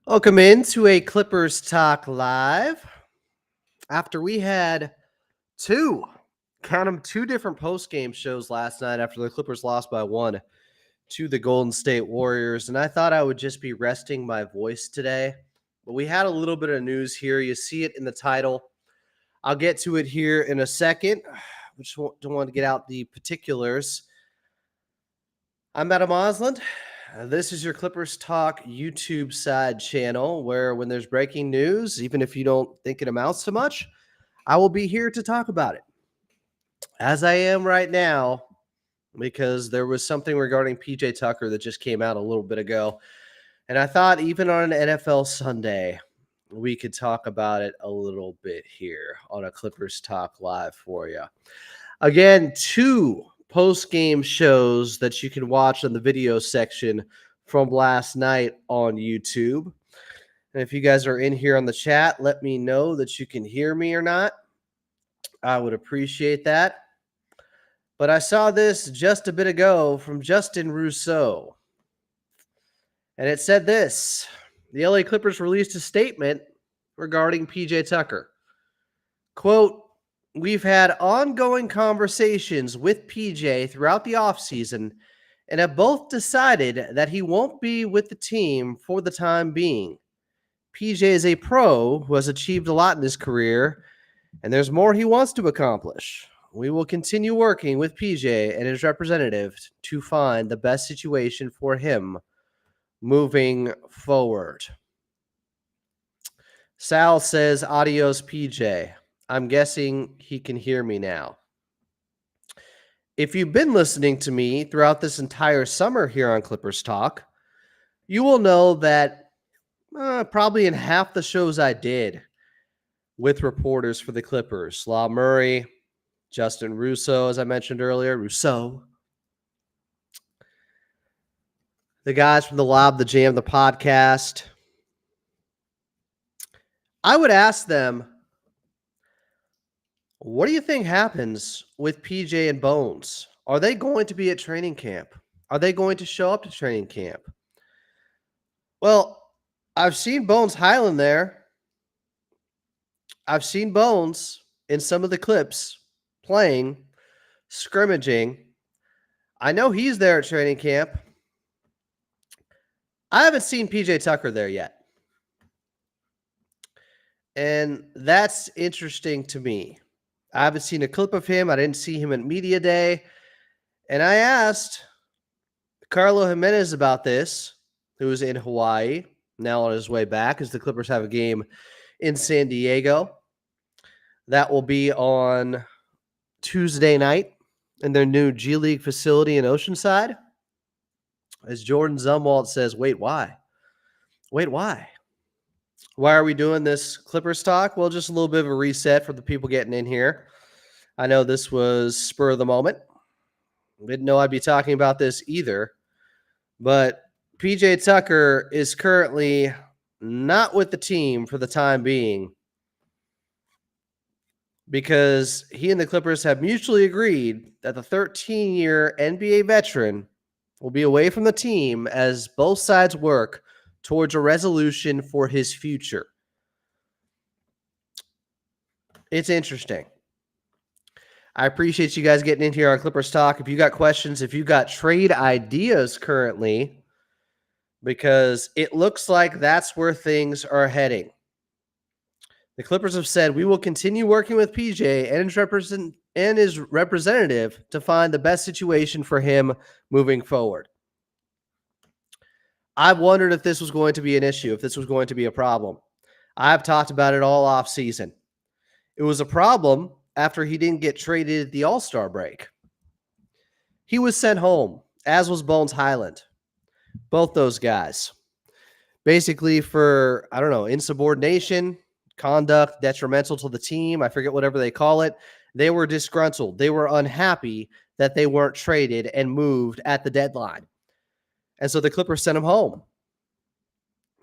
Welcome into a Clippers Talk Live. After we had two, count them, two different post-game shows last night after the Clippers lost by 1 to the Golden State Warriors, and I thought I would just be resting my voice today. But we had a little bit of news here. You see it in the title. I'll get to it here in a second. I just don't want to get out the particulars. I'm Adam Osland. This is your Clippers Talk YouTube side channel where when there's breaking news, even if you don't think it amounts to much, I will be here to talk about it. As I am right now, because there was something regarding PJ Tucker that just came out a little bit ago. And I thought even on an NFL Sunday, we could talk about it a little bit here on a Clippers Talk Live for you. Again, two post-game shows that you can watch in the video section from last night on YouTube. And if you guys are in here on the chat, let me know that you can hear me or not. I would appreciate that. But I saw this just a bit ago from Justin Rousseau. And it said this: the LA Clippers released a statement regarding PJ Tucker. Quote, "We've had ongoing conversations with PJ throughout the offseason and have both decided that he won't be with the team for the time being. PJ is a pro who has achieved a lot in his career, and there's more he wants to accomplish. We will continue working with PJ and his representative to find the best situation for him moving forward." Sal says, "Adios, PJ. I'm guessing he can hear me now." If you've been listening to me throughout this entire summer here on Clippers Talk, you will know that probably in half the shows I did with reporters for the Clippers, Law Murray, Justin Russo, as I mentioned earlier, Rousseau, the guys from the Lob, the Jam, the podcast, I would ask them, what do you think happens with PJ and Bones? Are they going to be at training camp? Are they going to show up to training camp? Well, I've seen Bones Highland there. I've seen Bones in some of the clips playing, scrimmaging. I know he's there at training camp. I haven't seen PJ Tucker there yet. And that's interesting to me. I haven't seen a clip of him. I didn't see him at Media Day. And I asked Carlo Jimenez about this, who is in Hawaii, now on his way back, as the Clippers have a game in San Diego. That will be on Tuesday night in their new G League facility in Oceanside. As Jordan Zumwalt says, wait, why? Wait, why? Why are we doing this Clippers talk? Well, just a little bit of a reset for the people getting in here. I know this was spur of the moment. Didn't know I'd be talking about this either. But PJ Tucker is currently not with the team for the time being because he and the Clippers have mutually agreed that the 13-year NBA veteran will be away from the team as both sides work towards a resolution for his future. It's interesting. I appreciate you guys getting in here on Clippers Talk. If you got questions, if you got trade ideas currently, because it looks like that's where things are heading. The Clippers have said, we will continue working with PJ and his representative to find the best situation for him moving forward. I've wondered if this was going to be an issue, if this was going to be a problem. I've talked about it all off season. It was a problem after he didn't get traded at the All-Star break. He was sent home, as was Bones Highland. Both those guys. Basically for, insubordination, conduct detrimental to the team. I forget whatever they call it. They were disgruntled. They were unhappy that they weren't traded and moved at the deadline. And so the Clippers sent him home.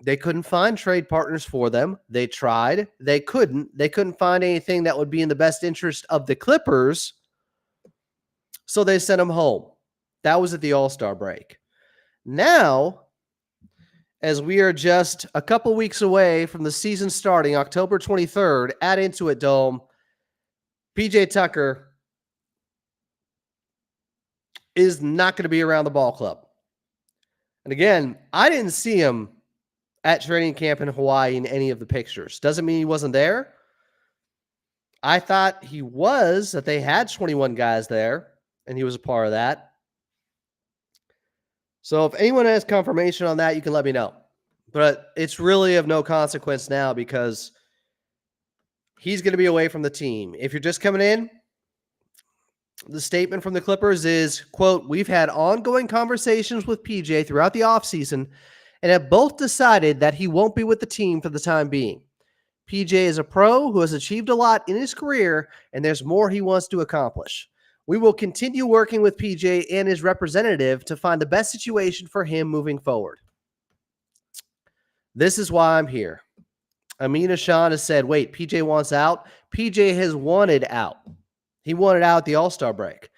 They couldn't find trade partners for them. They tried. They couldn't find anything that would be in the best interest of the Clippers. So they sent him home. That was at the All-Star break. Now, as we are just a couple weeks away from the season starting October 23rd at Intuit Dome. PJ Tucker is not going to be around the ball club. And again, I didn't see him at training camp in Hawaii in any of the pictures. Doesn't mean he wasn't there. I thought he was, that they had 21 guys there, and he was a part of that. So if anyone has confirmation on that, you can let me know. But it's really of no consequence now because he's going to be away from the team. If you're just coming in, the statement from the Clippers is, quote, "We've had ongoing conversations with PJ throughout the offseason and have both decided that he won't be with the team for the time being. PJ is a pro who has achieved a lot in his career, and there's more he wants to accomplish. We will continue working with PJ and his representative to find the best situation for him moving forward. This is why I'm here." Amin Hassan has said, wait, PJ wants out? PJ has wanted out. He wanted out at the All-Star break.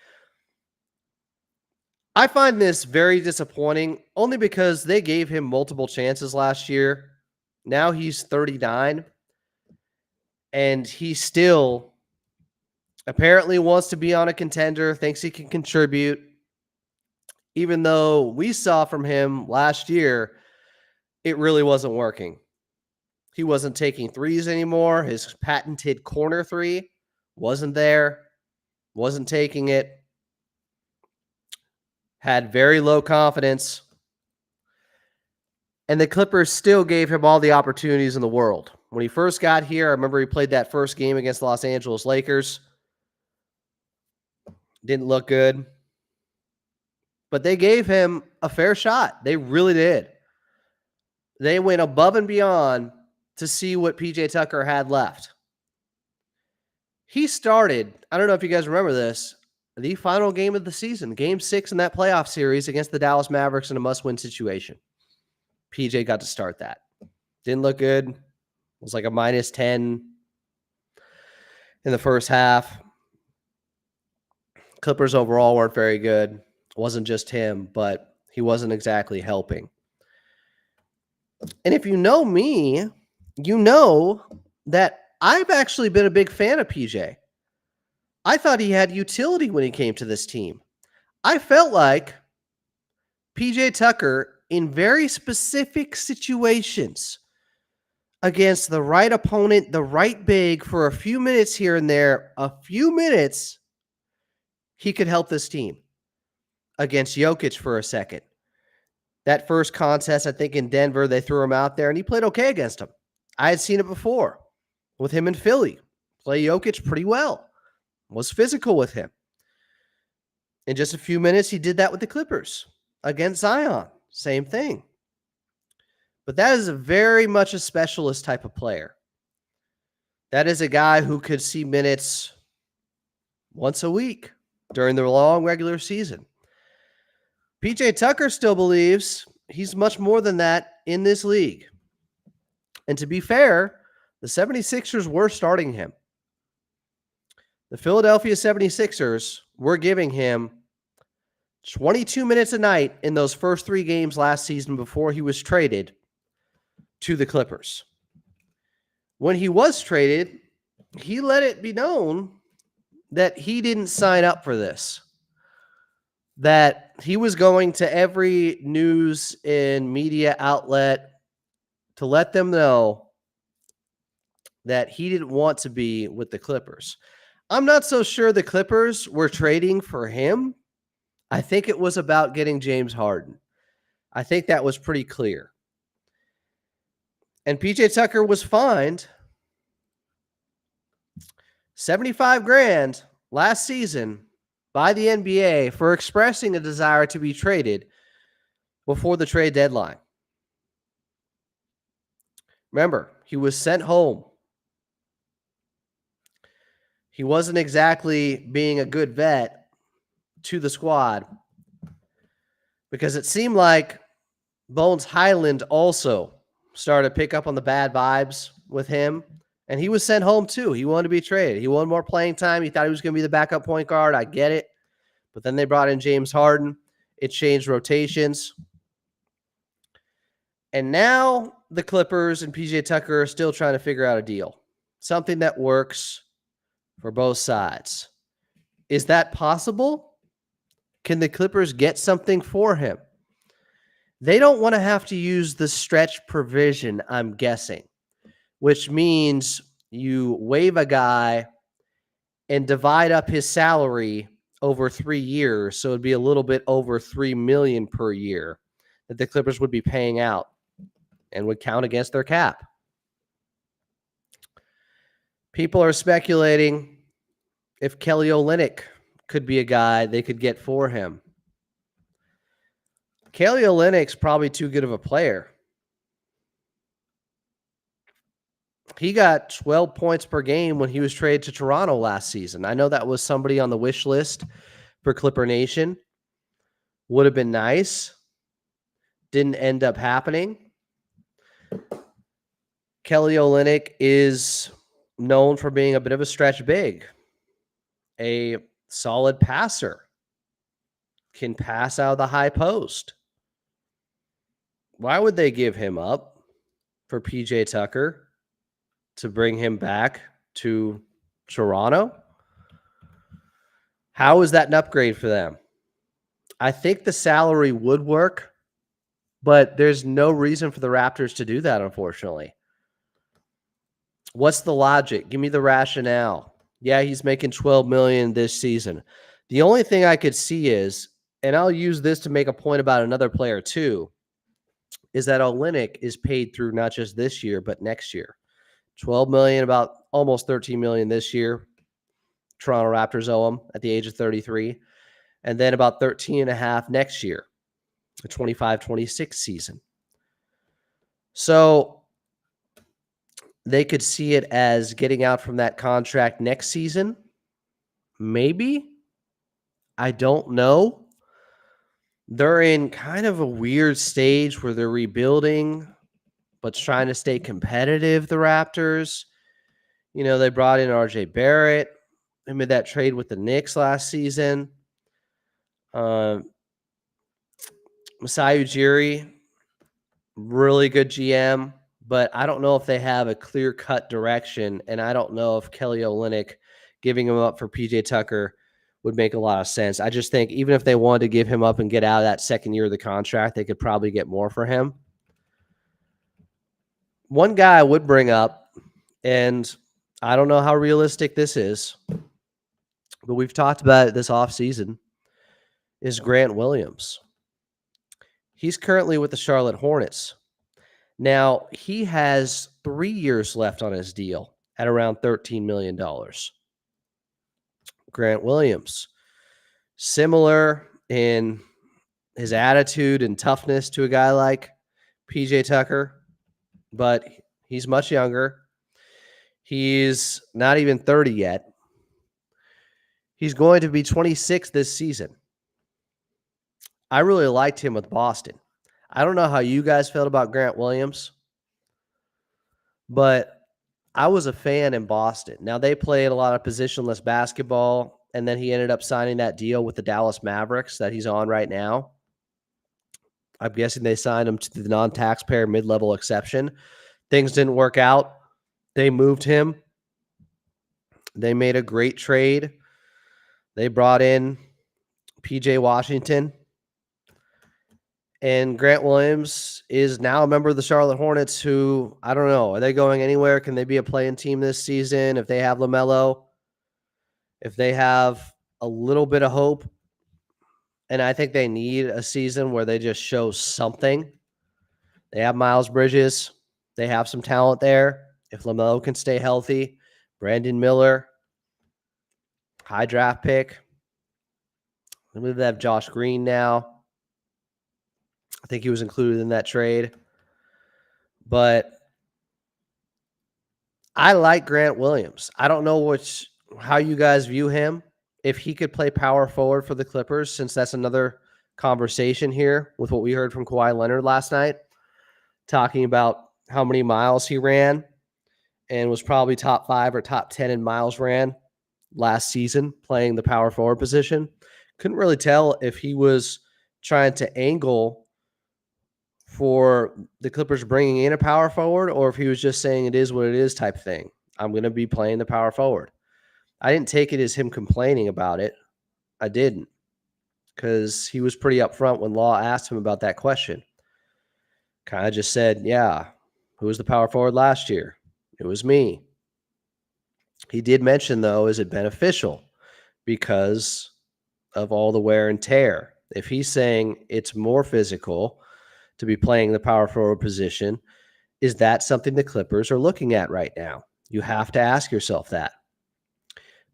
I find this very disappointing only because they gave him multiple chances last year. Now he's 39, and he still apparently wants to be on a contender, thinks he can contribute, even though we saw from him last year it really wasn't working. He wasn't taking threes anymore. His patented corner three wasn't there, wasn't taking it, had very low confidence, and the Clippers still gave him all the opportunities in the world. When he first got here, I remember he played that first game against the Los Angeles Lakers. Didn't look good, but they gave him a fair shot. They really did. They went above and beyond to see what PJ Tucker had left. He started, I don't know if you guys remember this, the final game of the season, Game 6 in that playoff series against the Dallas Mavericks in a must-win situation. PJ got to start that. Didn't look good. It was like a -10 in the first half. Clippers overall weren't very good. It wasn't just him, but he wasn't exactly helping. And if you know me, you know that I've actually been a big fan of PJ. I thought he had utility when he came to this team. I felt like PJ Tucker, in very specific situations, against the right opponent, the right big, for a few minutes here and there, he could help this team. Against Jokic for a second. That first contest, I think in Denver, they threw him out there, and he played okay against him. I had seen it before with him in Philly. Play Jokic pretty well. Was physical with him. In just a few minutes, he did that with the Clippers. Against Zion, same thing. But that is very much a specialist type of player. That is a guy who could see minutes once a week during the long regular season. PJ Tucker still believes he's much more than that in this league. And to be fair, the 76ers were starting him. The Philadelphia 76ers were giving him 22 minutes a night in those first 3 games last season before he was traded to the Clippers. When he was traded, he let it be known that he didn't sign up for this. That he was going to every news and media outlet to let them know that he didn't want to be with the Clippers. I'm not so sure the Clippers were trading for him. I think it was about getting James Harden. I think that was pretty clear. And PJ Tucker was fined $75,000 last season by the NBA for expressing a desire to be traded before the trade deadline. Remember, he was sent home. He wasn't exactly being a good vet to the squad because it seemed like Bones Highland also started to pick up on the bad vibes with him, and he was sent home too. He wanted to be traded. He wanted more playing time. He thought he was going to be the backup point guard. I get it. But then they brought in James Harden. It changed rotations. And now the Clippers and PJ Tucker are still trying to figure out a deal, something that works for both sides. Is that possible? Can the Clippers get something for him? They don't want to have to use the stretch provision, I'm guessing, which means you waive a guy and divide up his salary over 3 years, so it'd be a little bit over $3 million per year that the Clippers would be paying out and would count against their cap. People are speculating if Kelly Olynyk could be a guy they could get for him. Kelly Olynyk's probably too good of a player. He got 12 points per game when he was traded to Toronto last season. I know that was somebody on the wish list for Clipper Nation. Would have been nice. Didn't end up happening. Kelly Olynyk is known for being a bit of a stretch big, a solid passer, can pass out of the high post. Why would they give him up for PJ Tucker to bring him back to Toronto? How is that an upgrade for them? I think the salary would work, but there's no reason for the Raptors to do that, unfortunately. What's the logic? Give me the rationale. Yeah, he's making $12 million this season. The only thing I could see is, and I'll use this to make a point about another player too, is that Olynyk is paid through not just this year, but next year. $12 million, about almost $13 million this year. Toronto Raptors owe him at the age of 33. And then about 13.5 next year, the 25-26 season. So they could see it as getting out from that contract next season. Maybe. I don't know. They're in kind of a weird stage where they're rebuilding, but trying to stay competitive, the Raptors. You know, they brought in RJ Barrett. They made that trade with the Knicks last season. Masai Ujiri, really good GM, but I don't know if they have a clear-cut direction, and I don't know if Kelly Olynyk giving him up for PJ Tucker would make a lot of sense. I just think even if they wanted to give him up and get out of that second year of the contract, they could probably get more for him. One guy I would bring up, and I don't know how realistic this is, but we've talked about it this offseason, is Grant Williams. He's currently with the Charlotte Hornets. Now, he has 3 years left on his deal at around $13 million. Grant Williams, similar in his attitude and toughness to a guy like PJ Tucker, but he's much younger. He's not even 30 yet. He's going to be 26 this season. I really liked him with Boston. I don't know how you guys felt about Grant Williams, but I was a fan in Boston. Now, they played a lot of positionless basketball, and then he ended up signing that deal with the Dallas Mavericks that he's on right now. I'm guessing they signed him to the non-taxpayer mid-level exception. Things didn't work out. They moved him. They made a great trade. They brought in PJ Washington. And Grant Williams is now a member of the Charlotte Hornets who, I don't know, are they going anywhere? Can they be a play-in team this season if they have LaMelo? If they have a little bit of hope? And I think they need a season where they just show something. They have Miles Bridges. They have some talent there. If LaMelo can stay healthy, Brandon Miller, high draft pick. I believe they have Josh Green now. I think he was included in that trade. But I like Grant Williams. I don't know how you guys view him. If he could play power forward for the Clippers, since that's another conversation here with what we heard from Kawhi Leonard last night, talking about how many miles he ran and was probably top 5 or top 10 in miles ran last season playing the power forward position. Couldn't really tell if he was trying to angle for the Clippers bringing in a power forward, or if he was just saying it is what it is type thing. I'm going to be playing the power forward. I didn't take it as him complaining about it. I didn't, because he was pretty upfront when Law asked him about that question. Kind of just said, yeah, who was the power forward last year? It was me. He did mention, though, is it beneficial because of all the wear and tear? If he's saying it's more physical to be playing the power forward position, is that something the Clippers are looking at right now? You have to ask yourself that.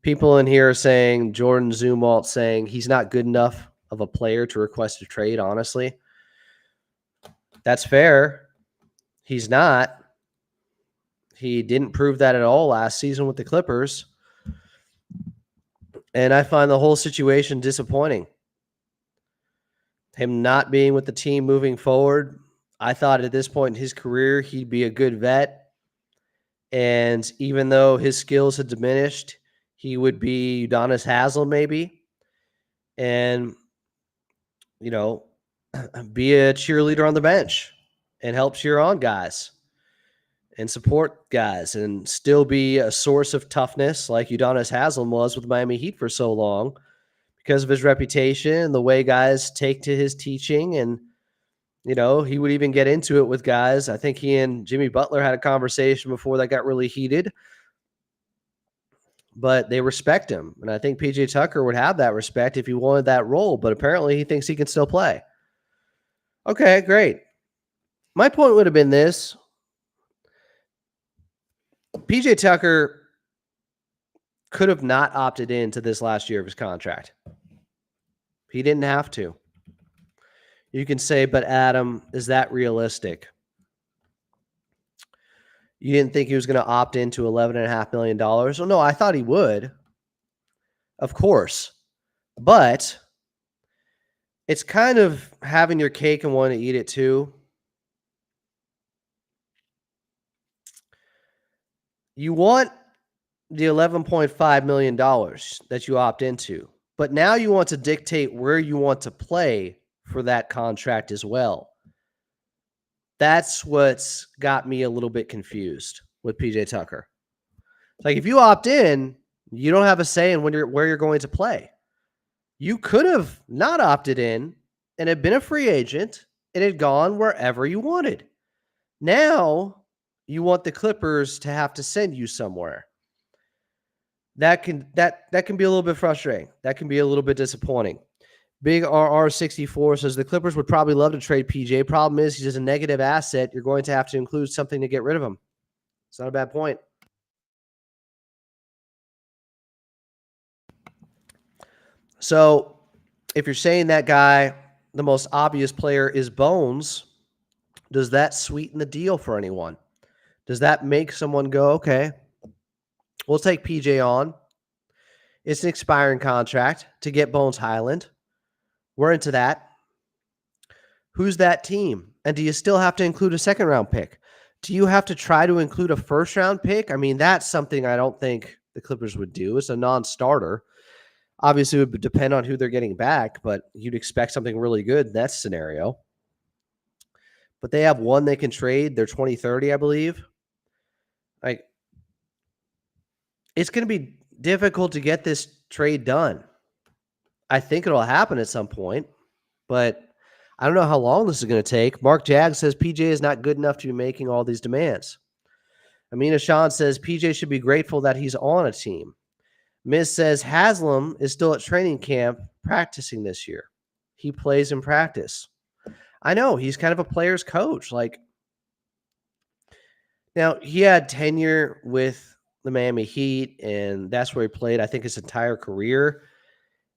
People in here are saying, Jordan Zumalt saying he's not good enough of a player to request a trade, honestly. That's fair. He's not. He didn't prove that at all last season with the Clippers. And I find the whole situation disappointing. Him not being with the team moving forward, I thought at this point in his career, he'd be a good vet. And even though his skills had diminished, he would be Udonis Haslem maybe. And, you know, be a cheerleader on the bench and help cheer on guys and support guys and still be a source of toughness like Udonis Haslem was with Miami Heat for so long because of his reputation and the way guys take to his teaching. And, you know, he would even get into it with guys. I think he and Jimmy Butler had a conversation before that got really heated, but they respect him. And I think PJ Tucker would have that respect if he wanted that role, but apparently he thinks he can still play. Okay, great. My point would have been this. PJ Tucker could have not opted into this last year of his contract. He didn't have to. You can say, but Adam, is that realistic? You didn't think he was going to opt into $11.5 million? Well, no, I thought he would. Of course. But it's kind of having your cake and wanting to eat it too. You want the $11.5 million that you opt into, but now you want to dictate where you want to play for that contract as well. That's what's got me a little bit confused with PJ Tucker. Like, if you opt in, you don't have a say in where you're going to play. You could have not opted in and had been a free agent and had gone wherever you wanted. Now you want the Clippers to have to send you somewhere. That can be a little bit frustrating. That can be a little bit disappointing. Big RR64 says the Clippers would probably love to trade PJ. Problem is he's a negative asset. You're going to have to include something to get rid of him. It's not a bad point. So if you're saying that guy, the most obvious player is Bones, does that sweeten the deal for anyone? Does that make someone go, okay, we'll take PJ on. It's an expiring contract to get Bones Highland. We're into that. Who's that team? And do you still have to include a second-round pick? Do you have to try to include a first-round pick? I mean, that's something I don't think the Clippers would do. It's a non-starter. Obviously, it would depend on who they're getting back, but you'd expect something really good in that scenario. But they have one they can trade. They're 2030, I believe. Like, it's going to be difficult to get this trade done. I think it'll happen at some point, but I don't know how long this is going to take. Mark Jag says PJ is not good enough to be making all these demands. Amina Sean says PJ should be grateful that he's on a team. Miz says Haslam is still at training camp practicing this year. He plays in practice. I know, he's kind of a player's coach. Like, now, he had tenure with the Miami Heat, and that's where he played, I think, his entire career,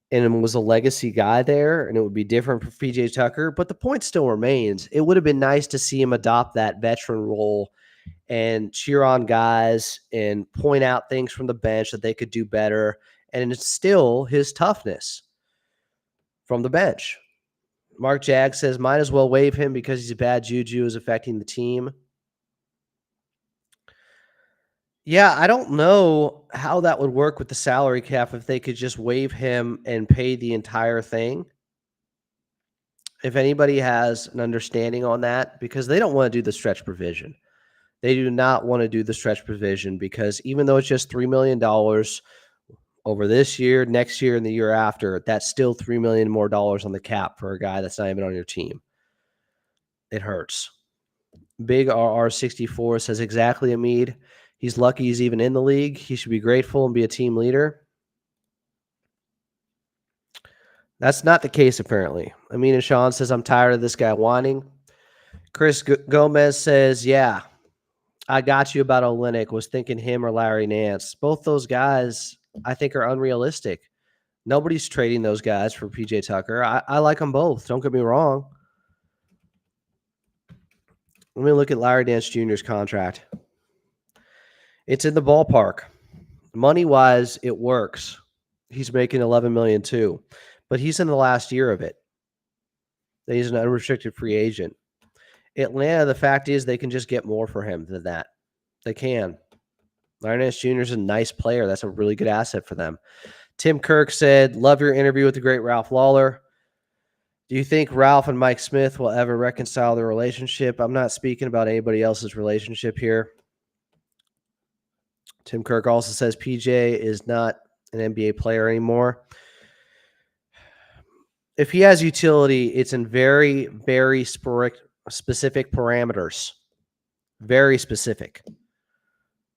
and was a legacy guy there, and it would be different for PJ Tucker. But the point still remains. It would have been nice to see him adopt that veteran role and cheer on guys and point out things from the bench that they could do better and instill his toughness from the bench. Mark Jag says, might as well waive him because he's a bad juju is affecting the team. Yeah, I don't know how that would work with the salary cap if they could just waive him and pay the entire thing. if anybody has an understanding on that, because they don't want to do the stretch provision. They do not want to do the stretch provision because even though it's just $3 million over this year, next year, and the year after, that's still $3 million more on the cap for a guy that's not even on your team. It hurts. Big RR64 says exactly, Amid. He's lucky he's even in the league. He should be grateful and be a team leader. That's not the case, apparently. Amina Sean says, I'm tired of this guy whining. Chris Gomez says, yeah, I got you about Olynyk. Was thinking him or Larry Nance. Both those guys, I think, are unrealistic. Nobody's trading those guys for PJ Tucker. I like them both. Don't get me wrong. Let me look at Larry Nance Jr.'s contract. It's in the ballpark. Money-wise, it works. He's making $11 million too, but he's in the last year of it. He's an unrestricted free agent. Atlanta, the fact is they can just get more for him than that. They can. Larry Nance Jr. is a nice player. That's a really good asset for them. Tim Kirk said, love your interview with the great Ralph Lawler. Do you think Ralph and Mike Smith will ever reconcile their relationship? I'm not speaking about anybody else's relationship here. Tim Kirk also says PJ is not an NBA player anymore. If he has utility, it's in very, very specific parameters. Very specific.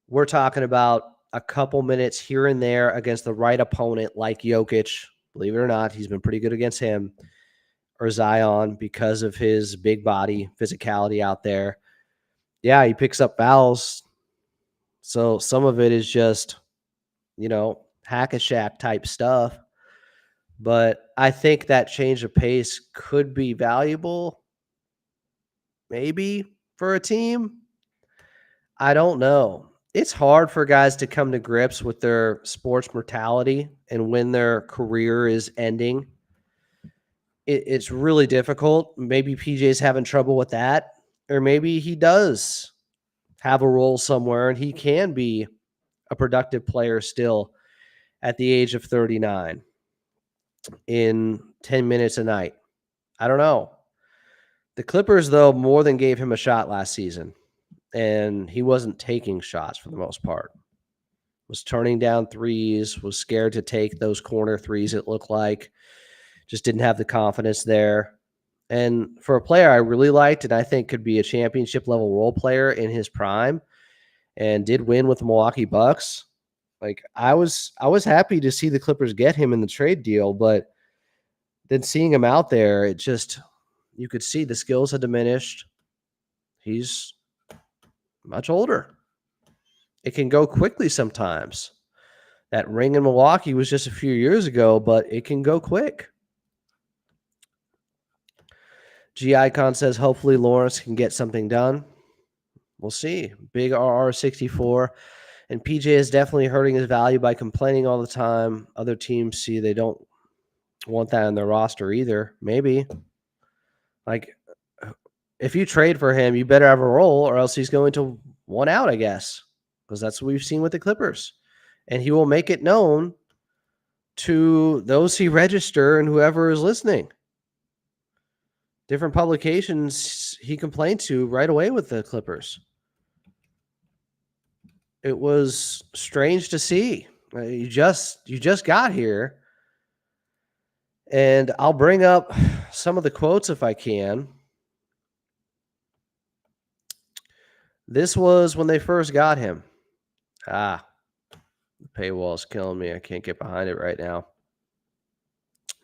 We're talking about a couple minutes here and there against the right opponent like Jokic. Believe it or not, he's been pretty good against him. Or Zion because of his big body, physicality out there. Yeah, he picks up fouls. So some of it is just, hack-a-shack type stuff. But I think that change of pace could be valuable, maybe, for a team. I don't know. It's hard for guys to come to grips with their sports mortality and when their career is ending. It's really difficult. Maybe PJ's having trouble with that, or maybe he does have a role somewhere and he can be a productive player still at the age of 39 in 10 minutes a night. I don't know. The Clippers, though, more than gave him a shot last season, and he wasn't taking shots for the most part. Was turning down threes, was scared to take those corner threes, it looked like. Just didn't have the confidence there. And for a player I really liked and I think could be a championship-level role player in his prime and did win with the Milwaukee Bucks, like I was happy to see the Clippers get him in the trade deal, but then seeing him out there, it just you could see the skills had diminished. He's much older. It can go quickly sometimes. That ring in Milwaukee was just a few years ago, but it can go quick. G Icon says, hopefully Lawrence can get something done. We'll see. Big RR64. And PJ is definitely hurting his value by complaining all the time. Other teams see they don't want that in their roster either. Maybe. Like, if you trade for him, you better have a role or else he's going to want out, I guess. Because that's what we've seen with the Clippers. And he will make it known to those he register and whoever is listening. Different publications he complained to right away with the Clippers. It was strange to see. You just got here. And I'll bring up some of the quotes if I can. This was when they first got him. The paywall is killing me. I can't get behind it right now.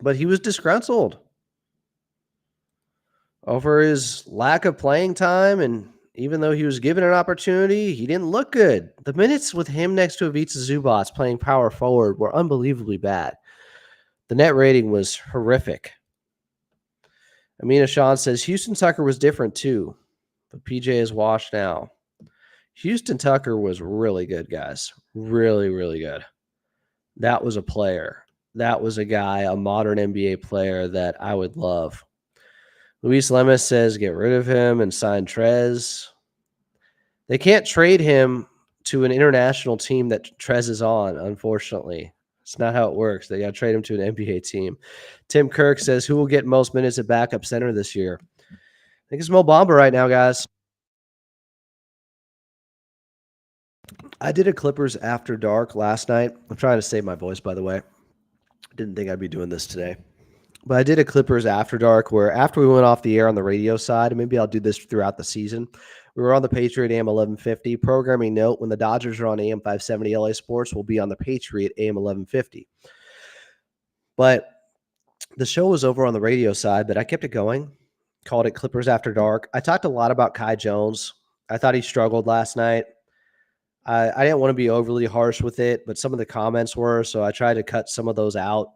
But he was disgruntled over his lack of playing time, and even though he was given an opportunity, he didn't look good. The minutes with him next to Ivica Zubac playing power forward were unbelievably bad. The net rating was horrific. Amina Sean says, Houston Tucker was different too, but PJ is washed now. Houston Tucker was really good, guys. Really, really good. That was a player. That was a guy, a modern NBA player that I would love. Luis Lemus says, get rid of him and sign Trez. They can't trade him to an international team that Trez is on, unfortunately. It's not how it works. They got to trade him to an NBA team. Tim Kirk says, who will get most minutes at backup center this year? I think it's Mo Bamba right now, guys. I did a Clippers After Dark last night. I'm trying to save my voice, by the way. Didn't think I'd be doing this today. But I did a Clippers After Dark where after we went off the air on the radio side, and maybe I'll do this throughout the season, we were on the Patriot AM 1150. Programming note, when the Dodgers are on AM 570 LA Sports, we'll be on the Patriot AM 1150. But the show was over on the radio side, but I kept it going, called it Clippers After Dark. I talked a lot about Kai Jones. I thought he struggled last night. I didn't want to be overly harsh with it, but some of the comments were, so I tried to cut some of those out.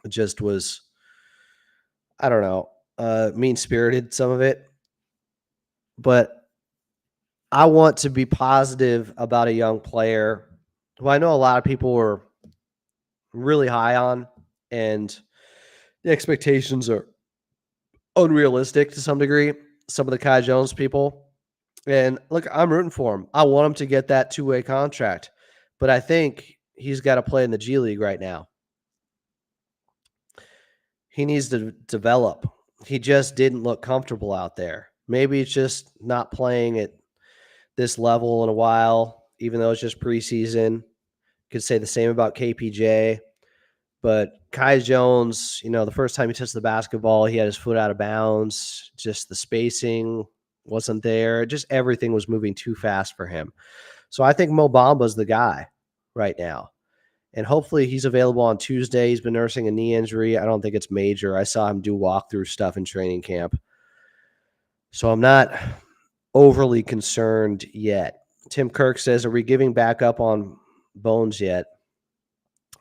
It just was, I don't know, mean-spirited, some of it. But I want to be positive about a young player who I know a lot of people were really high on, and the expectations are unrealistic to some degree, some of the Kai Jones people. And look, I'm rooting for him. I want him to get that two-way contract, but I think he's got to play in the G League right now. He needs to develop. He just didn't look comfortable out there. Maybe it's just not playing at this level in a while, even though it's just preseason. Could say the same about KPJ. But Kai Jones, the first time he touched the basketball, he had his foot out of bounds. Just the spacing wasn't there. Just everything was moving too fast for him. So I think Mo Bamba's the guy right now. And hopefully he's available on Tuesday. He's been nursing a knee injury. I don't think it's major. I saw him do walkthrough stuff in training camp. So I'm not overly concerned yet. Tim Kirk says, are we giving back up on Bones yet?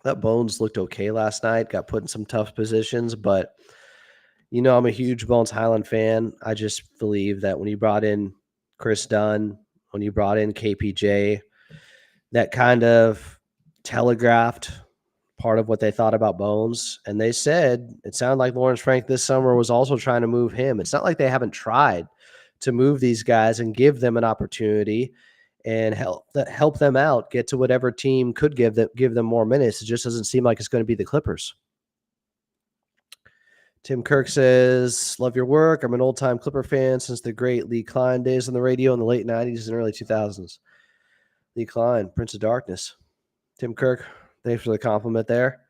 That Bones looked okay last night, got put in some tough positions, but I'm a huge Bones Highland fan. I just believe that when you brought in Chris Dunn, when you brought in KPJ, that kind of telegraphed part of what they thought about Bones. And they said it sounded like Lawrence Frank this summer was also trying to move him. It's not like they haven't tried to move these guys and give them an opportunity and help them out, get to whatever team could give them more minutes. It just doesn't seem like it's going to be the Clippers. Tim Kirk says, love your work. I'm an old-time Clipper fan since the great Lee Klein days on the radio in the late 90s and early 2000s. Lee Klein, Prince of Darkness. Tim Kirk, thanks for the compliment there.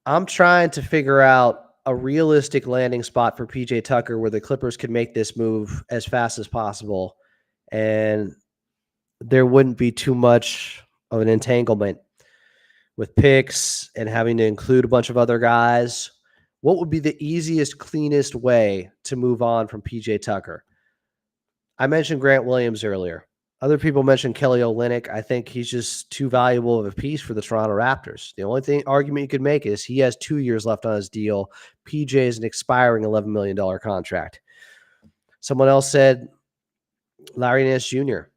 I'm trying to figure out a realistic landing spot for PJ Tucker where the Clippers could make this move as fast as possible, and there wouldn't be too much of an entanglement with picks and having to include a bunch of other guys. What would be the easiest, cleanest way to move on from PJ Tucker? I mentioned Grant Williams earlier. Other people mentioned Kelly Olynyk. I think he's just too valuable of a piece for the Toronto Raptors. The only argument you could make is he has 2 years left on his deal. PJ is an expiring $11 million contract. Someone else said Larry Nance Jr.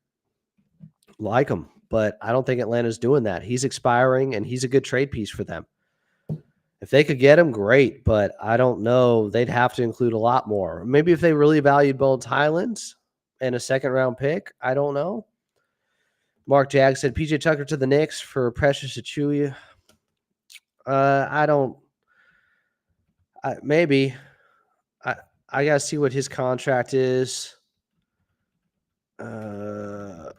Like him, but I don't think Atlanta's doing that. He's expiring, and he's a good trade piece for them. If they could get him, great, but I don't know. They'd have to include a lot more. Maybe if they really valued Bones Highlands and a second-round pick, I don't know. Mark Jag said, PJ Tucker to the Knicks for Precious Achiuwa. Maybe. I got to see what his contract is. New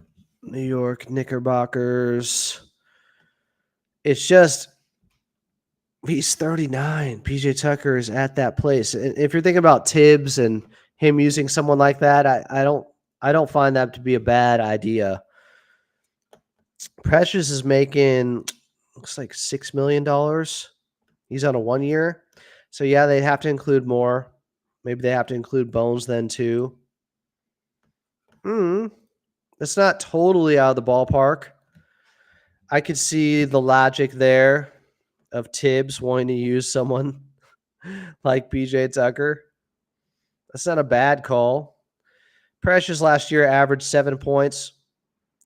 York Knickerbockers. It's just, he's 39. PJ Tucker is at that place. And if you're thinking about Tibbs and him using someone like that, I don't find that to be a bad idea. Precious is making, looks like $6 million. He's on a 1 year. So, yeah, they'd have to include more. Maybe they have to include Bones then, too. It's not totally out of the ballpark. I could see the logic there of Tibbs wanting to use someone like PJ Tucker. That's not a bad call. Precious last year averaged 7 points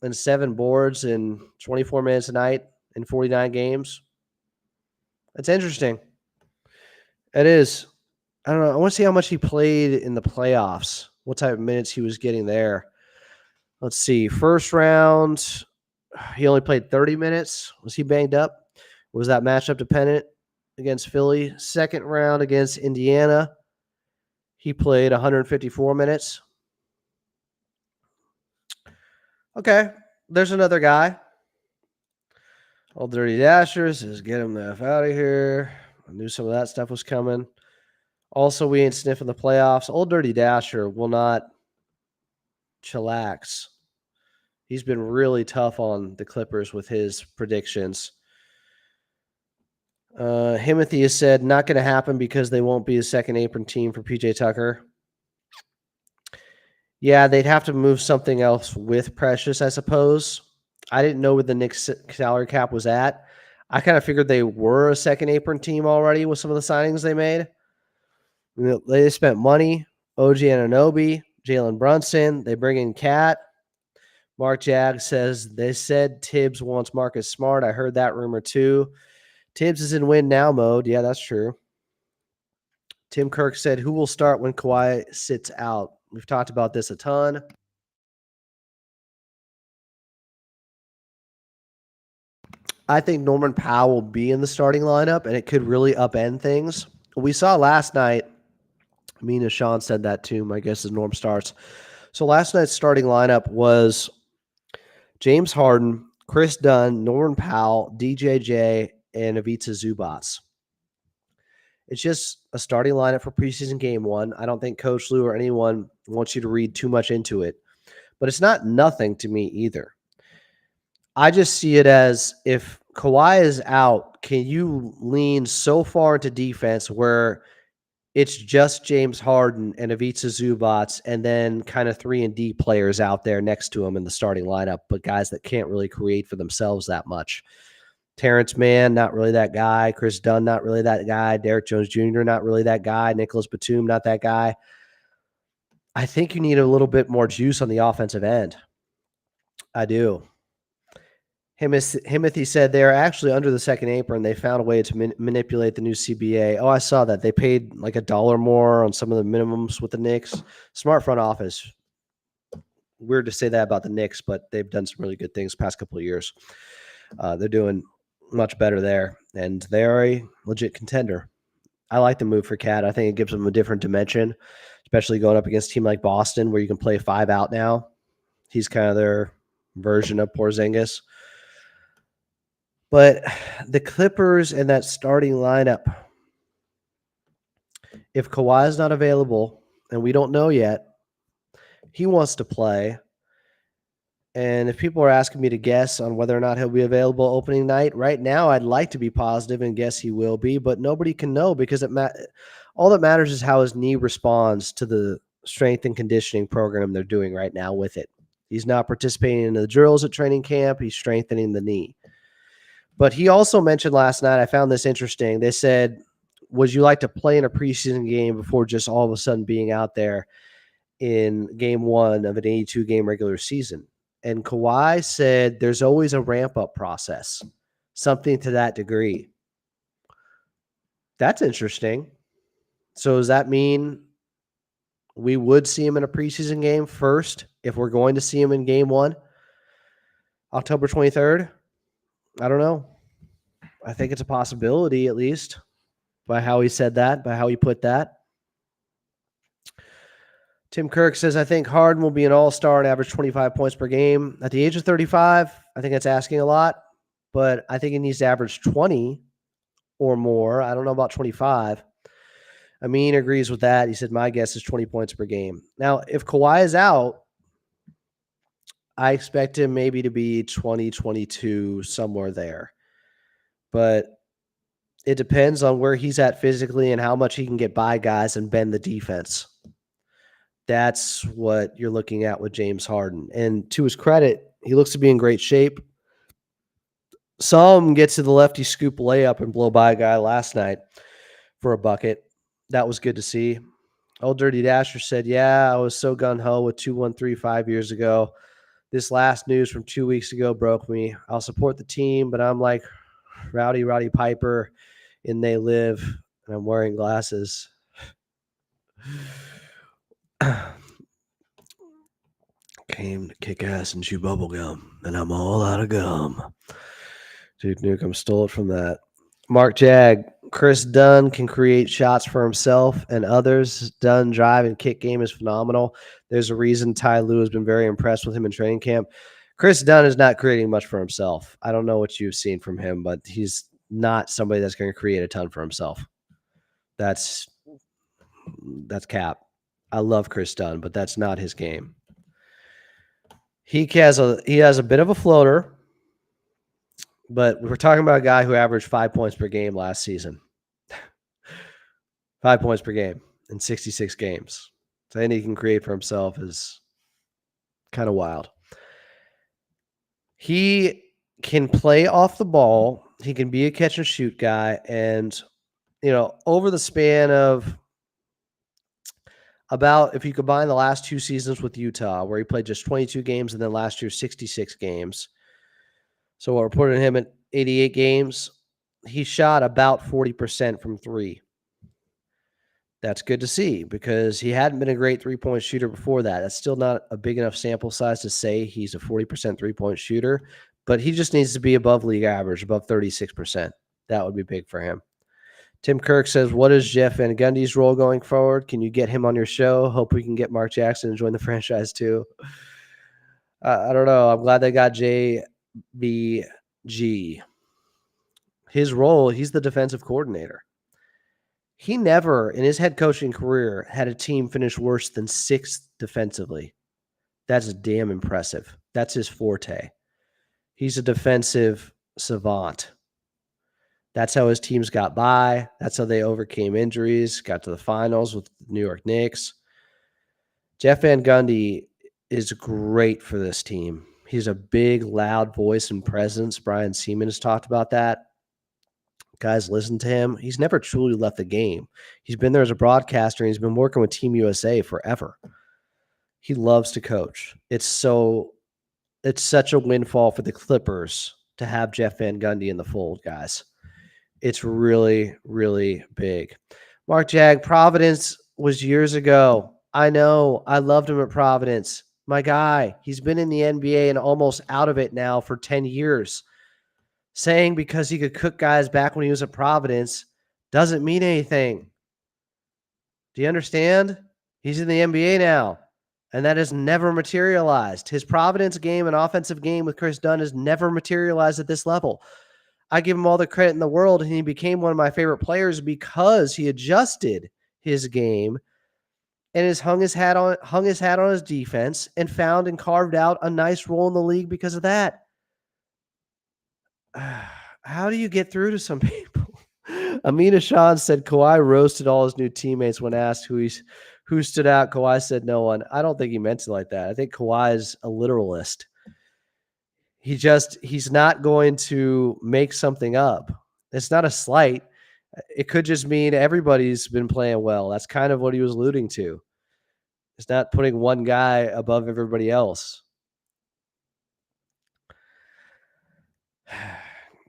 and 7 boards in 24 minutes a night in 49 games. That's interesting. It is. I don't know. I want to see how much he played in the playoffs, what type of minutes he was getting there. Let's see. First round, He only played 30 minutes. Was he banged up? Was that matchup dependent against Philly? Second round against Indiana, he played 154 minutes. Okay, there's another guy. Old Dirty Dashers says, get him the F out of here. I knew some of that stuff was coming. Also, we ain't sniffing the playoffs. Old Dirty Dasher will not chillax. He's been really tough on the Clippers with his predictions. Himothy has said not going to happen because they won't be a second apron team for PJ Tucker. Yeah, they'd have to move something else with Precious, I suppose. I didn't know where the Knicks salary cap was at. I kind of figured they were a second apron team already with some of the signings they made. They spent money. OG Anunoby, Jalen Brunson. They bring in Cat. Mark Jag says they said Tibbs wants Marcus Smart. I heard that rumor too. Tibbs is in win now mode. Yeah, that's true. Tim Kirk said, who will start when Kawhi sits out? We've talked about this a ton. I think Norman Powell will be in the starting lineup, and it could really upend things. We saw last night, me and Sean said that too. My guess is Norm starts. So last night's starting lineup was James Harden, Chris Dunn, Norman Powell, DJJ, and Ivica Zubac. It's just a starting lineup for preseason game one. I don't think Coach Lou or anyone wants you to read too much into it, but it's not nothing to me either. I just see it as if Kawhi is out, can you lean so far into defense where it's just James Harden and Ivica Zubac and then kind of 3-and-D players out there next to him in the starting lineup, but guys that can't really create for themselves that much. Terrence Mann, not really that guy. Chris Dunn, not really that guy. Derrick Jones Jr., not really that guy. Nicholas Batum, not that guy. I think you need a little bit more juice on the offensive end. I do. Himothy said they're actually under the second apron. They found a way to manipulate the new CBA. Oh, I saw that. They paid like $1 more on some of the minimums with the Knicks. Smart front office. Weird to say that about the Knicks, but they've done some really good things the past couple of years. They're doing much better there, and they're a legit contender. I like the move for Cat. I think it gives them a different dimension, especially going up against a team like Boston where you can play 5 out now. He's kind of their version of Porzingis. But the Clippers and that starting lineup, if Kawhi is not available, and we don't know yet, he wants to play. And if people are asking me to guess on whether or not he'll be available opening night, right now I'd like to be positive and guess he will be, but nobody can know because all that matters is how his knee responds to the strength and conditioning program they're doing right now with it. He's not participating in the drills at training camp. He's strengthening the knee. But he also mentioned last night, I found this interesting. They said, would you like to play in a preseason game before just all of a sudden being out there in game one of an 82-game regular season? And Kawhi said there's always a ramp-up process, something to that degree. That's interesting. So does that mean we would see him in a preseason game first if we're going to see him in game one, October 23rd? I don't know. I think it's a possibility, at least, by how he said that, by how he put that. Tim Kirk says, I think Harden will be an all-star and average 25 points per game. At the age of 35, I think that's asking a lot, but I think he needs to average 20 or more. I don't know about 25. Amin agrees with that. He said, my guess is 20 points per game. Now, if Kawhi is out, I expect him maybe to be 20, 22, somewhere there. But it depends on where he's at physically and how much he can get by guys and bend the defense. That's what you're looking at with James Harden. And to his credit, he looks to be in great shape. Saw him get to the lefty scoop layup and blow by a guy last night for a bucket. That was good to see. Old Dirty Dasher said, yeah, I was so gung-ho with 213 5 years ago. This last news from 2 weeks ago broke me. I'll support the team, but I'm like Rowdy Piper in They Live, and I'm wearing glasses. Okay, came to kick ass and chew bubble gum, and I'm all out of gum. Dude Nukem stole it from that. Mark Jag, Chris Dunn can create shots for himself and others. Dunn drive and kick game is phenomenal. There's a reason Ty Lue has been very impressed with him in training camp. Chris Dunn is not creating much for himself. I don't know what you've seen from him, but he's not somebody that's going to create a ton for himself. That's cap. I love Chris Dunn, but that's not his game. He has a bit of a floater, but we're talking about a guy who averaged 5 points per game last season. 5 points per game in 66 games. So anything he can create for himself is kind of wild. He can play off the ball. He can be a catch and shoot guy. And, over the span of about, if you combine the last 2 seasons with Utah, where he played just 22 games and then last year 66 games. So we're putting him at 88 games. He shot about 40% from 3. That's good to see because he hadn't been a great three-point shooter before that. That's still not a big enough sample size to say he's a 40% three-point shooter, but he just needs to be above league average, above 36%. That would be big for him. Tim Kirk says, what is Jeff Van Gundy's role going forward? Can you get him on your show? Hope we can get Mark Jackson to join the franchise too. I don't know. I'm glad they got JBG. His role, he's the defensive coordinator. He never, in his head coaching career, had a team finish worse than 6th defensively. That's damn impressive. That's his forte. He's a defensive savant. That's how his teams got by. That's how they overcame injuries, got to the finals with the New York Knicks. Jeff Van Gundy is great for this team. He's a big, loud voice and presence. Brian Seaman has talked about that. Guys, listen to him. He's never truly left the game. He's been there as a broadcaster, and he's been working with Team USA forever. He loves to coach. It's such a windfall for the Clippers to have Jeff Van Gundy in the fold, guys. It's really, really big. Mark Jag, Providence was years ago. I know. I loved him at Providence. My guy, he's been in the NBA and almost out of it now for 10 years. Saying because he could cook guys back when he was at Providence doesn't mean anything. Do you understand? He's in the NBA now, and that has never materialized. His Providence game and offensive game with Chris Dunn has never materialized at this level. I give him all the credit in the world, and he became one of my favorite players because he adjusted his game and has hung his hat on his defense and found and carved out a nice role in the league because of that. How do you get through to some people? Amina Sean said Kawhi roasted all his new teammates when asked who stood out. Kawhi said no one. I don't think he meant it like that. I think Kawhi is a literalist. He's not going to make something up. It's not a slight. It could just mean everybody's been playing well. That's kind of what he was alluding to. It's not putting one guy above everybody else.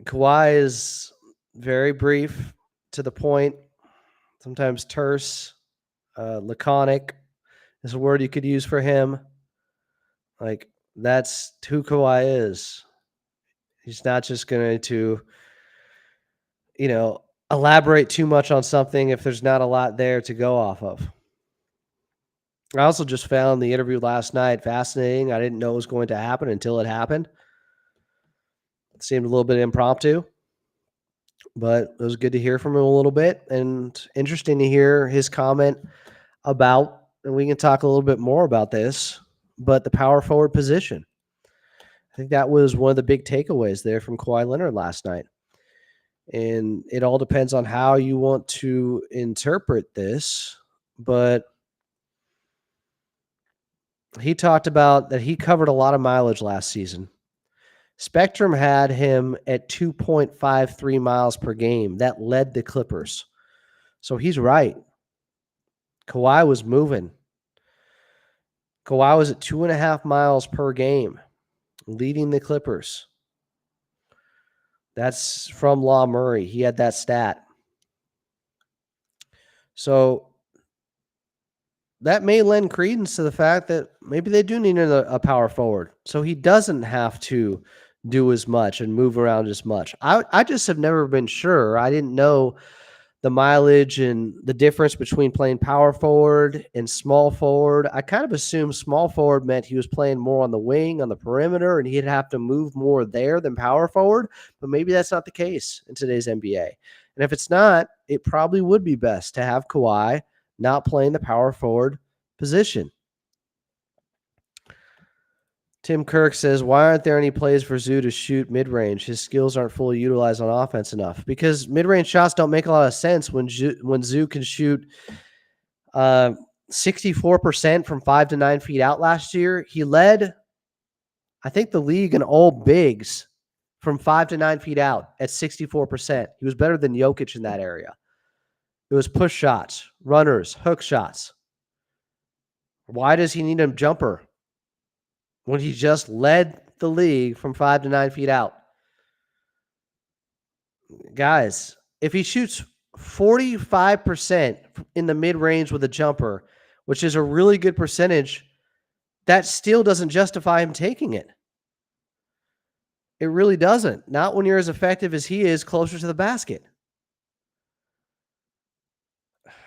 Kawhi is very brief, to the point, sometimes terse, laconic is a word you could use for him. Like, that's who Kawhi is. He's not just going to, elaborate too much on something if there's not a lot there to go off of. I also just found the interview last night fascinating. I didn't know it was going to happen until it happened. It seemed a little bit impromptu, but it was good to hear from him a little bit and interesting to hear his comment about, and we can talk a little bit more about this, but the power forward position. I think that was one of the big takeaways there from Kawhi Leonard last night. And it all depends on how you want to interpret this, but he talked about that he covered a lot of mileage last season. Spectrum had him at 2.53 miles per game. That led the Clippers. So he's right. Kawhi was moving. Kawhi was at 2.5 miles per game, leading the Clippers. That's from Law Murray. He had that stat. So that may lend credence to the fact that maybe they do need a power forward, so he doesn't have to do as much and move around as much. I just have never been sure. I didn't know the mileage and the difference between playing power forward and small forward. I kind of assumed small forward meant he was playing more on the wing, on the perimeter, and he'd have to move more there than power forward. But maybe that's not the case in today's NBA. And if it's not, it probably would be best to have Kawhi not playing the power forward position. Tim Kirk says, why aren't there any plays for Zoo to shoot mid-range? His skills aren't fully utilized on offense enough. Because mid-range shots don't make a lot of sense when Zoo can shoot 64% from 5 to 9 feet out last year. He led, I think, the league in all bigs from 5 to 9 feet out at 64%. He was better than Jokic in that area. It was push shots, runners, hook shots. Why does he need a jumper when he just led the league from 5 to 9 feet out? Guys, if he shoots 45% in the mid-range with a jumper, which is a really good percentage, that still doesn't justify him taking it. It really doesn't. Not when you're as effective as he is closer to the basket.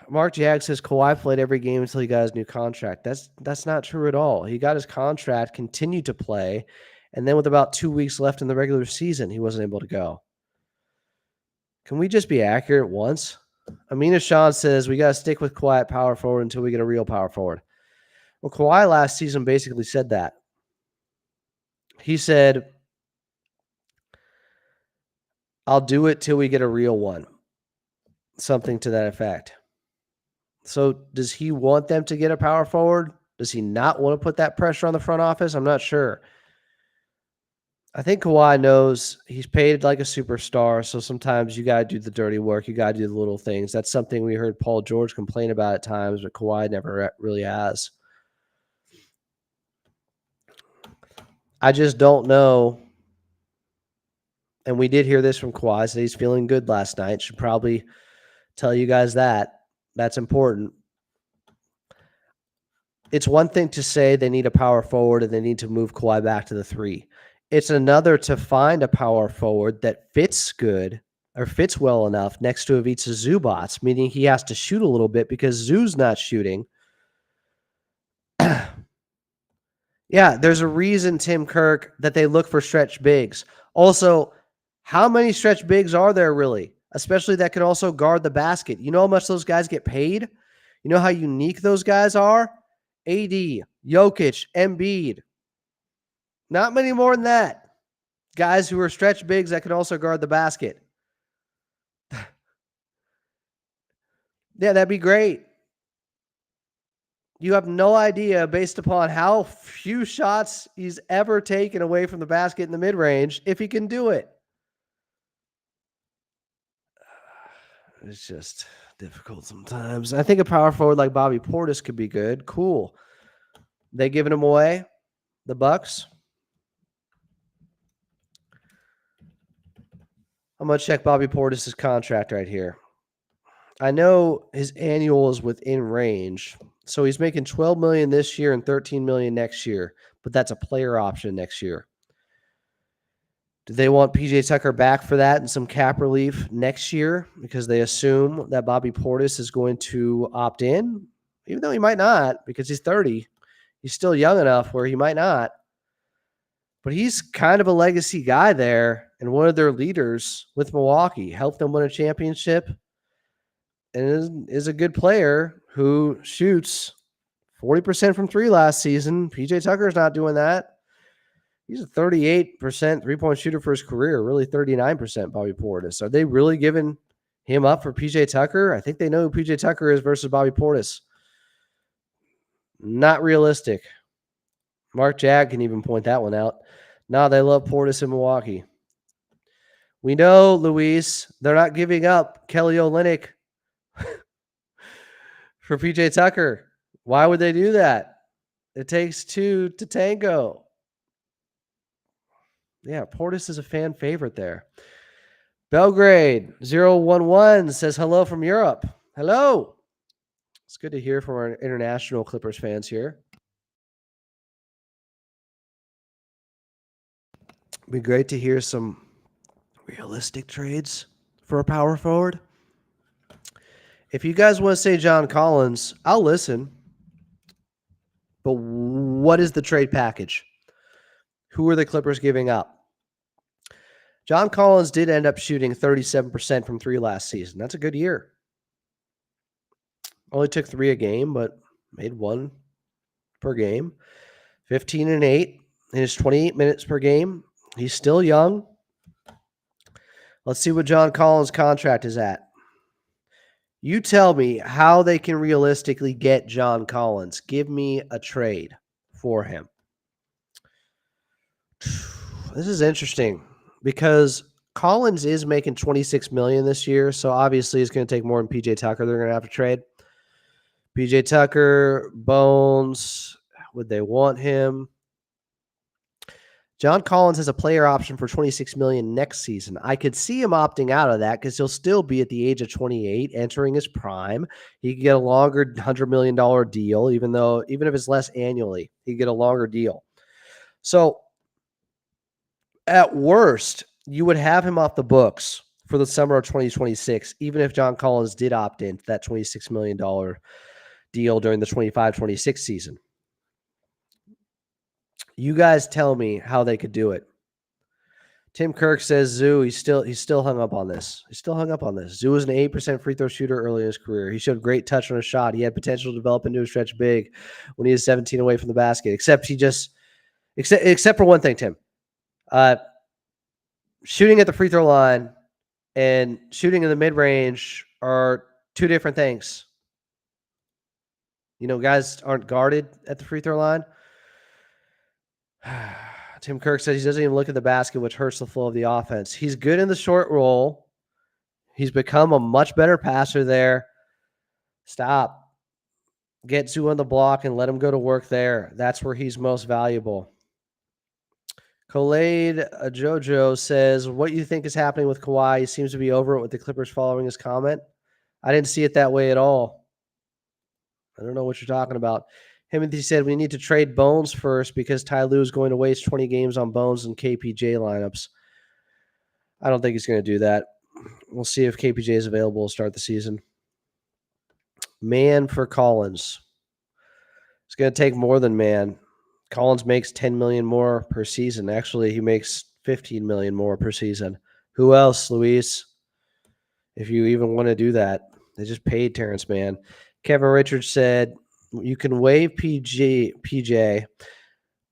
Mark Jag says Kawhi played every game until he got his new contract. That's not true at all. He got his contract, continued to play, and then with about 2 weeks left in the regular season, he wasn't able to go. Can we just be accurate once? Amina Sean says we got to stick with Kawhi at power forward until we get a real power forward. Well, Kawhi last season basically said that. He said, I'll do it till we get a real one. Something to that effect. So does he want them to get a power forward? Does he not want to put that pressure on the front office? I'm not sure. I think Kawhi knows he's paid like a superstar, so sometimes you got to do the dirty work. You got to do the little things. That's something we heard Paul George complain about at times, but Kawhi never really has. I just don't know. And we did hear this from Kawhi, so he's feeling good last night. Should probably tell you guys that. That's important. It's one thing to say they need a power forward and they need to move Kawhi back to the 3. It's another to find a power forward that fits good or fits well enough next to Ivica Zubac, meaning he has to shoot a little bit because Zoo's not shooting. Yeah, there's a reason, Tim Kirk, that they look for stretch bigs. Also, how many stretch bigs are there really? Especially that can also guard the basket. You know how much those guys get paid? You know how unique those guys are? AD, Jokic, Embiid. Not many more than that. Guys who are stretch bigs that can also guard the basket. Yeah, that'd be great. You have no idea, based upon how few shots he's ever taken away from the basket in the mid-range, if he can do it. It's just difficult sometimes. I think a power forward like Bobby Portis could be good. Cool. They giving him away? The Bucks? I'm going to check Bobby Portis' contract right here. I know his annual is within range. So he's making $12 million this year and $13 million next year, but that's a player option next year. Do they want PJ Tucker back for that and some cap relief next year because they assume that Bobby Portis is going to opt in, even though he might not because he's 30. He's still young enough where he might not. But he's kind of a legacy guy there and one of their leaders with Milwaukee, helped them win a championship, and is a good player who shoots 40% from 3 last season. PJ Tucker's not doing that. He's a 38% three-point shooter for his career, really 39% Bobby Portis. Are they really giving him up for PJ Tucker? I think they know who PJ Tucker is versus Bobby Portis. Not realistic. Mark Jag can even point that one out. No, they love Portis in Milwaukee. We know, Luis, they're not giving up Kelly Olynyk for PJ Tucker. Why would they do that? It takes 2 to tango. Yeah, Portis is a fan favorite there. Belgrade 011 says hello from Europe. Hello. It's good to hear from our international Clippers fans here. It'd be great to hear some realistic trades for a power forward. If you guys want to say John Collins, I'll listen. But what is the trade package? Who are the Clippers giving up? John Collins did end up shooting 37% from three last season. That's a good year. Only took 3 a game, but made 1 per game. 15 and 8 in his 28 minutes per game. He's still young. Let's see what John Collins' contract is at. You tell me how they can realistically get John Collins. Give me a trade for him. This is interesting because Collins is making $26 million this year, so obviously it's going to take more than PJ Tucker. They're going to have to trade. PJ Tucker, Bones, would they want him? John Collins has a player option for $26 million next season. I could see him opting out of that because he'll still be at the age of 28, entering his prime. He could get a longer $100 million deal, even if it's less annually, he could get a longer deal. So at worst, you would have him off the books for the summer of 2026, even if John Collins did opt into that $26 million deal during the 25-26 season. You guys tell me how they could do it. Tim Kirk says Zoo, he's still hung up on this. Zoo was an 8% free throw shooter early in his career. He showed great touch on a shot. He had potential to develop into a stretch big when he was 17 away from the basket. Except for one thing, Tim. Shooting at the free throw line and shooting in the mid-range are two different things. Guys aren't guarded at the free throw line. Tim Kirk says he doesn't even look at the basket, which hurts the flow of the offense. He's good in the short roll. He's become a much better passer there. Stop. Get Zoo on the block and let him go to work there. That's where he's most valuable. Khalid Jojo says, what do you think is happening with Kawhi? He seems to be over it with the Clippers following his comment. I didn't see it that way at all. I don't know what you're talking about. Timothy said we need to trade Bones first because Ty Lue is going to waste 20 games on Bones and KPJ lineups. I don't think he's going to do that. We'll see if KPJ is available to start the season. Man for Collins. It's going to take more than man. Collins makes $10 million more per season. Actually, he makes $15 million more per season. Who else, Luis? If you even want to do that. They just paid Terrence Mann. Kevin Richards said, you can waive PJ,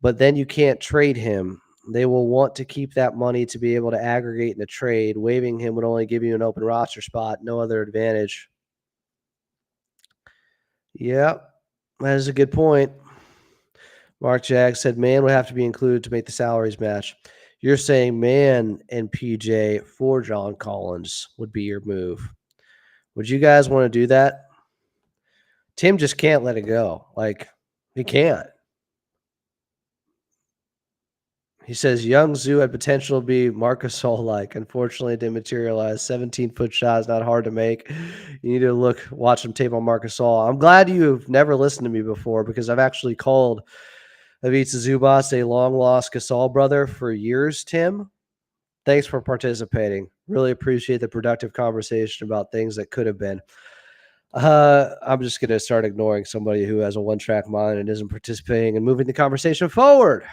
but then you can't trade him. They will want to keep that money to be able to aggregate in a trade. Waiving him would only give you an open roster spot, no other advantage. Yeah, that is a good point. Mark Jag said, man would have to be included to make the salaries match. You're saying Man and PJ for John Collins would be your move. Would you guys want to do that? Tim just can't let it go. He can't. He says, young Zoo had potential to be Marcus Gasol-like. Unfortunately, it didn't materialize. 17-foot shot is not hard to make. You need to watch some tape on Marcus Gasol. I'm glad you've never listened to me before because I've actually called Ivica Zubac a long-lost Gasol brother for years, Tim. Thanks for participating. Really appreciate the productive conversation about things that could have been. I'm just going to start ignoring somebody who has a one-track mind and isn't participating and moving the conversation forward.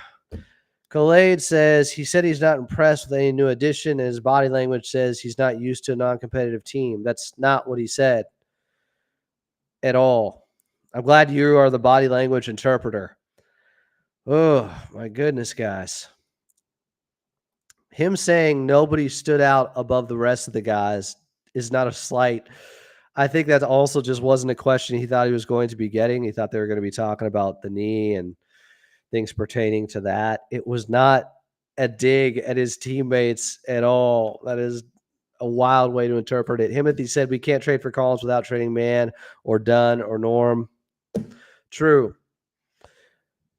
Khalid says he said he's not impressed with any new addition, and his body language says he's not used to a non-competitive team. That's not what he said at all. I'm glad you are the body language interpreter. Oh, my goodness, guys. Him saying nobody stood out above the rest of the guys is not a slight. I think that also just wasn't a question he thought he was going to be getting. He thought they were going to be talking about the knee and things pertaining to that. It was not a dig at his teammates at all. That is a wild way to interpret it. Timothy said we can't trade for Collins without trading Man or Dunn or Norm. True.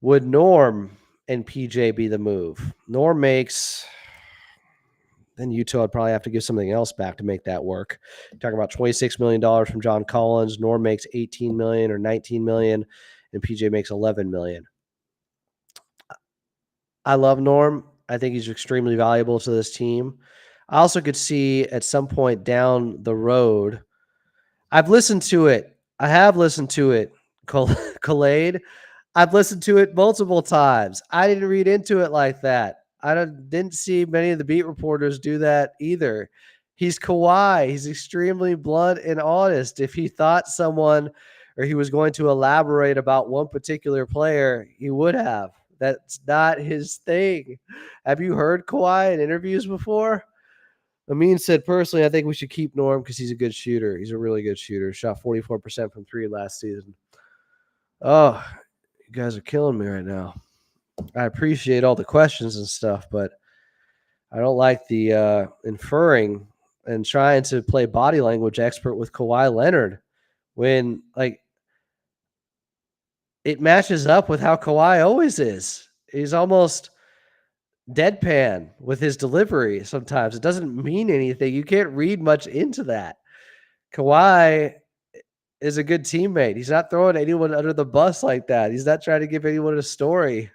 Would Norm and PJ be the move? Norm makes then Utah would probably have to give something else back to make that work. Talking about $26 million from John Collins. Norm makes $18 million or $19 million, and PJ makes $11 million. I love Norm. I think he's extremely valuable to this team. I also could see at some point down the road, I've listened to it. I have listened to it, Khalid. I've listened to it multiple times. I didn't read into it like that. I didn't see many of the beat reporters do that either. He's Kawhi. He's extremely blunt and honest. If he thought someone or he was going to elaborate about one particular player, he would have. That's not his thing. Have you heard Kawhi in interviews before? Amin said, personally, I think we should keep Norm because he's a good shooter. He's a really good shooter. Shot 44% from three last season. Oh, you guys are killing me right now. I appreciate all the questions and stuff, but I don't like the inferring and trying to play body language expert with Kawhi Leonard when, like, it matches up with how Kawhi always is. He's almost deadpan with his delivery sometimes. It doesn't mean anything. You can't read much into that. Kawhi is a good teammate. He's not throwing anyone under the bus like that. He's not trying to give anyone a story.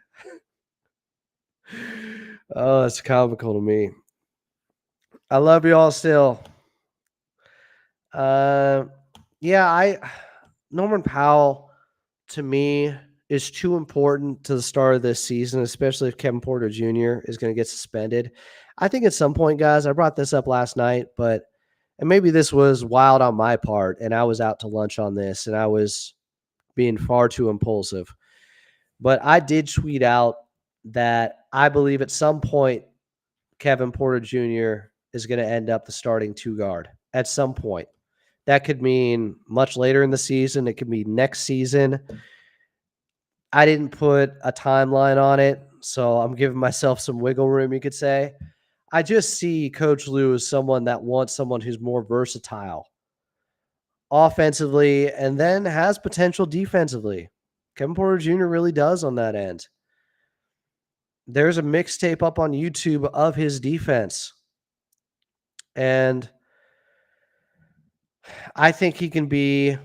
Oh, it's comical to me. I love you all still. Norman Powell to me is too important to the start of this season, especially if Kevin Porter Jr. is going to get suspended. I think at some point, guys, I brought this up last night, and maybe this was wild on my part, and I was out to lunch on this, and I was being far too impulsive. But I did tweet out that I believe at some point Kevin Porter Jr. is going to end up the starting two guard at some point. That could mean much later in the season. It could be next season. I didn't put a timeline on it, so I'm giving myself some wiggle room, you could say. I just see Coach Lue as someone that wants someone who's more versatile offensively and then has potential defensively. Kevin Porter Jr. really does on that end. There's a mixtape up on YouTube of his defense. And I think he can be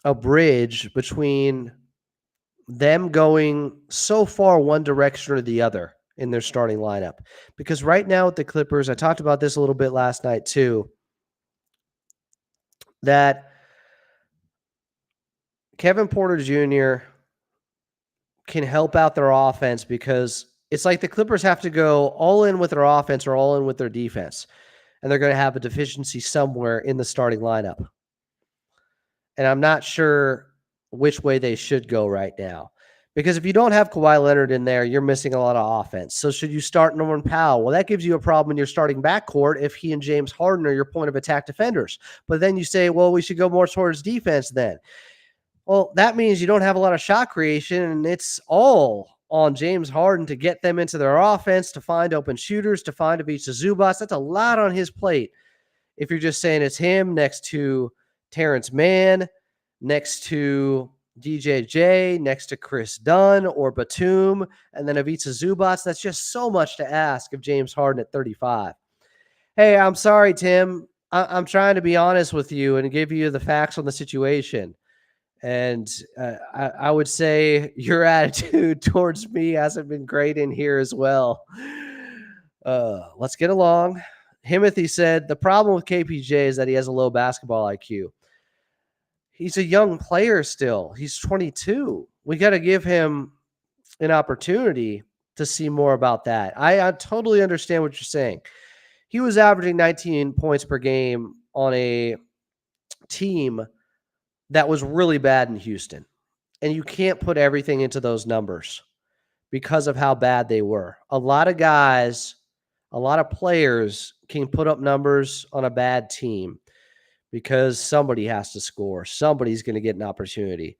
a bridge between them going so far one direction or the other in their starting lineup. Because right now with the Clippers, I talked about this a little bit last night too, that Kevin Porter Jr. can help out their offense because it's like the Clippers have to go all in with their offense or all in with their defense. And they're going to have a deficiency somewhere in the starting lineup. And I'm not sure which way they should go right now. Because if you don't have Kawhi Leonard in there, you're missing a lot of offense. So should you start Norman Powell? Well, that gives you a problem in your starting backcourt if he and James Harden are your point of attack defenders. But then you say, well, we should go more towards defense then. Well, that means you don't have a lot of shot creation, and it's all on James Harden to get them into their offense, to find open shooters, to find Ivica Zubac. That's a lot on his plate. If you're just saying it's him next to Terrence Mann, next to DJJ, next to Chris Dunn or Batum, and then Ivica Zubac, that's just so much to ask of James Harden at 35. Hey, I'm sorry, Tim. I'm trying to be honest with you and give you the facts on the situation. And I would say your attitude towards me hasn't been great in here as well. Let's get along. Himothy said, the problem with KPJ is that he has a low basketball IQ. He's a young player still. He's 22. We got to give him an opportunity to see more about that. I totally understand what you're saying. He was averaging 19 points per game on a team that was really bad in Houston. And you can't put everything into those numbers because of how bad they were. A lot of guys, a lot of players can put up numbers on a bad team because somebody has to score. Somebody's going to get an opportunity.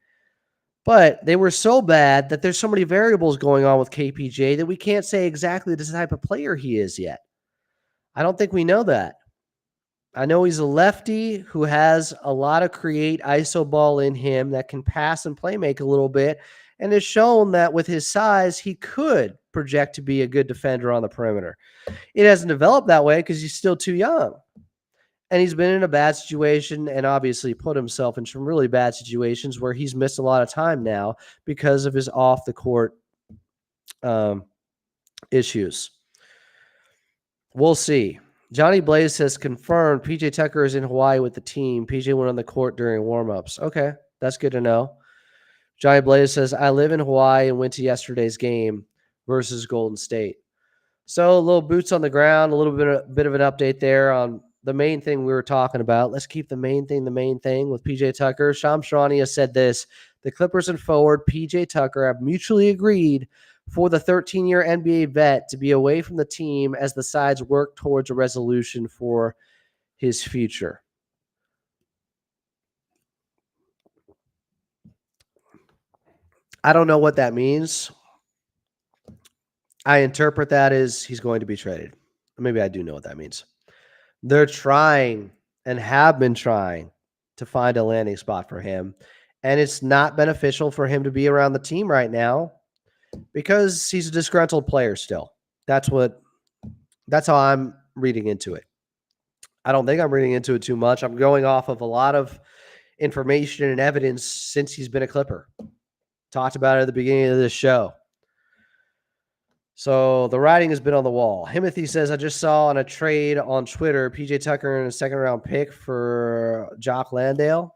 But they were so bad that there's so many variables going on with KPJ that we can't say exactly the type of player he is yet. I don't think we know that. I know he's a lefty who has a lot of create ISO ball in him that can pass and play make a little bit, and has shown that with his size, he could project to be a good defender on the perimeter. It hasn't developed that way because he's still too young. And he's been in a bad situation and obviously put himself in some really bad situations where he's missed a lot of time now because of his off the court issues. We'll see. Johnny Blaze has confirmed PJ Tucker is in Hawaii with the team. PJ went on the court during warmups. Okay, that's good to know. Johnny Blaze says, I live in Hawaii and went to yesterday's game versus Golden State. So a little boots on the ground, a little bit of an update there on the main thing we were talking about. Let's keep the main thing with PJ Tucker. Shams Charania has said this: the Clippers and forward PJ Tucker have mutually agreed for the 13-year NBA vet to be away from the team as the sides work towards a resolution for his future. I don't know what that means. I interpret that as he's going to be traded. Maybe I do know what that means. They're trying and have been trying to find a landing spot for him, and it's not beneficial for him to be around the team right now because he's a disgruntled player still. That's how I'm reading into it. I don't think I'm reading into it too much. I'm going off of a lot of information and evidence since he's been a Clipper. Talked about it at the beginning of this show. So the writing has been on the wall. Himothy says, I just saw on a trade on Twitter, PJ Tucker in a second-round pick for Jock Landale.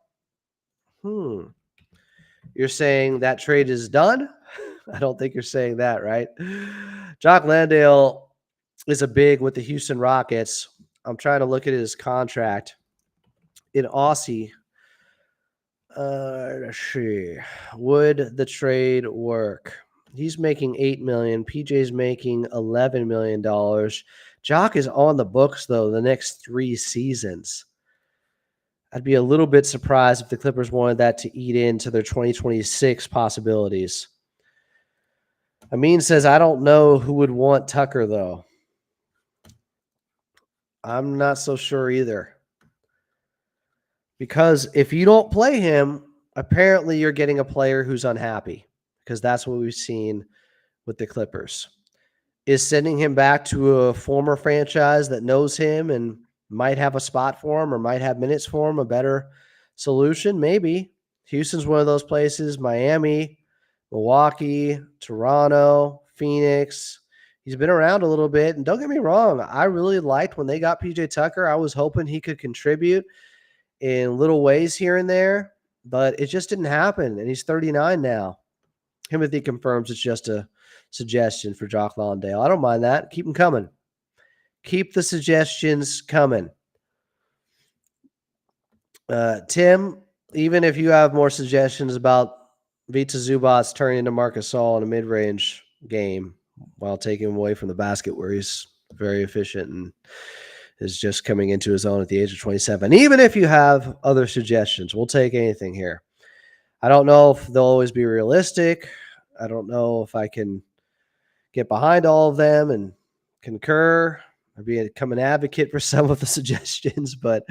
You're saying that trade is done? I don't think you're saying that, right? Jock Landale is a big with the Houston Rockets. I'm trying to look at his contract in Aussie. Let's see. Would the trade work? He's making $8 million. PJ's making $11 million. Jock is on the books, though, the next 3 seasons. I'd be a little bit surprised if the Clippers wanted that to eat into their 2026 possibilities. Amin says, I don't know who would want Tucker, though. I'm not so sure either. Because if you don't play him, apparently you're getting a player who's unhappy. Because that's what we've seen with the Clippers. Is sending him back to a former franchise that knows him and might have a spot for him or might have minutes for him a better solution? Maybe. Houston's one of those places. Miami, Milwaukee, Toronto, Phoenix. He's been around a little bit. And don't get me wrong, I really liked when they got PJ Tucker. I was hoping he could contribute in little ways here and there, but it just didn't happen. And he's 39 now. Timothy confirms it's just a suggestion for Jock Landale. I don't mind that. Keep them coming. Keep the suggestions coming. Tim, even if you have more suggestions about Vita Zubac turning into Marcus Gasol in a mid-range game while taking him away from the basket where he's very efficient and is just coming into his own at the age of 27. Even if you have other suggestions, we'll take anything here. I don't know if they'll always be realistic. I don't know if I can get behind all of them and concur or become an advocate for some of the suggestions, but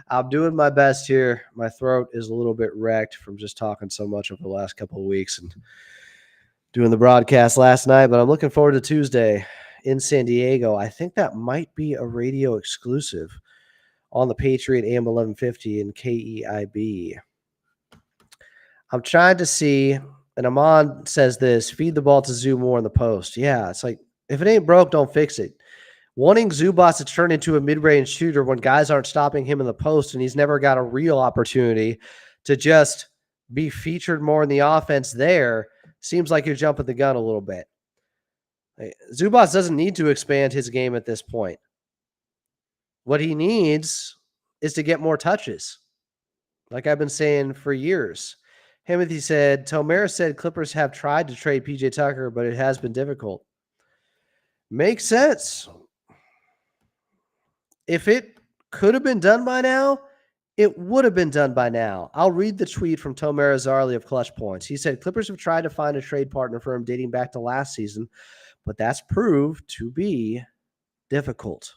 I'm doing my best here. My throat is a little bit wrecked from just talking so much over the last couple of weeks and doing the broadcast last night, but I'm looking forward to Tuesday in San Diego. I think that might be a radio exclusive on the Patriot AM 1150 and KEIB. I'm trying to see, and Amon says this, feed the ball to Zoo more in the post. Yeah, it's like, if it ain't broke, don't fix it. Wanting Zubac to turn into a mid-range shooter when guys aren't stopping him in the post and he's never got a real opportunity to just be featured more in the offense there seems like you're jumping the gun a little bit. Zubac doesn't need to expand his game at this point. What he needs is to get more touches, like I've been saying for years. Timothy said, Tomera said Clippers have tried to trade PJ Tucker, but it has been difficult. Makes sense. If it could have been done by now, it would have been done by now. I'll read the tweet from Tomera Zarli of Clutch Points. He said, Clippers have tried to find a trade partner for him dating back to last season, but that's proved to be difficult.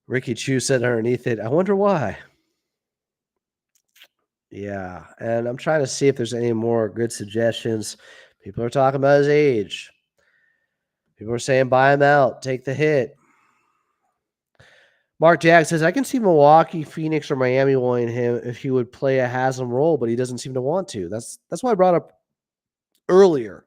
Ricky Chu said underneath it, I wonder why. Yeah, and I'm trying to see if there's any more good suggestions. People are talking about his age. People are saying buy him out, take the hit. Mark Jack says, I can see Milwaukee, Phoenix, or Miami wanting him if he would play a Haslam role, but he doesn't seem to want to. That's why I brought up earlier.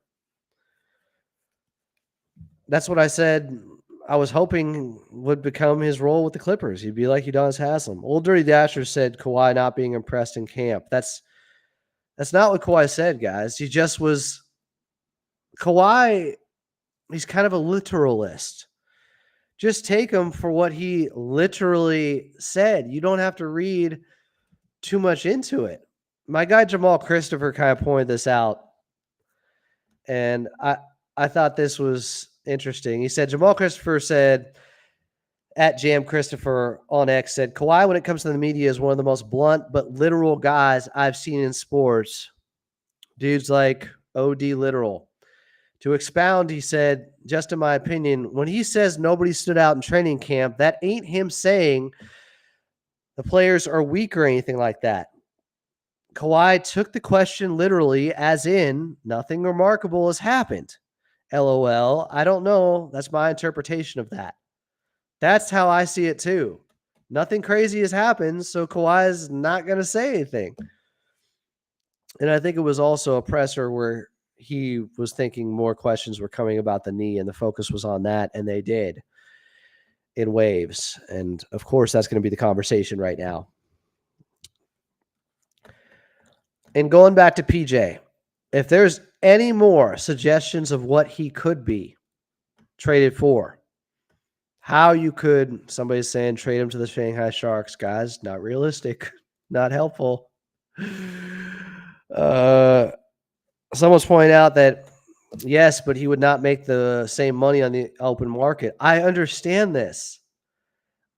That's what I said I was hoping would become his role with the Clippers. He'd be like Udonis Haslam. Old Dirty Dasher said Kawhi not being impressed in camp. That's not what Kawhi said, guys. He just was – Kawhi, he's kind of a literalist. Just take him for what he literally said. You don't have to read too much into it. My guy Jamal Christopher kind of pointed this out, and I thought this was interesting. He said, Jamal Christopher said, at Jam Christopher on X said, Kawhi, when it comes to the media, is one of the most blunt but literal guys I've seen in sports. Dude's like OD literal. To expound, he said, just in my opinion, when he says nobody stood out in training camp, that ain't him saying the players are weak or anything like that. Kawhi took the question literally, as in, nothing remarkable has happened. LOL. I don't know. That's my interpretation of that. That's how I see it too. Nothing crazy has happened, so Kawhi is not going to say anything. And I think it was also a presser where he was thinking more questions were coming about the knee, and the focus was on that, and they did in waves. And, of course, that's going to be the conversation right now. And going back to PJ, if there's any more suggestions of what he could be traded for, how you could, somebody's saying trade him to the Shanghai Sharks, guys, not realistic, not helpful. Someone's pointing out that, yes, but he would not make the same money on the open market. I understand this.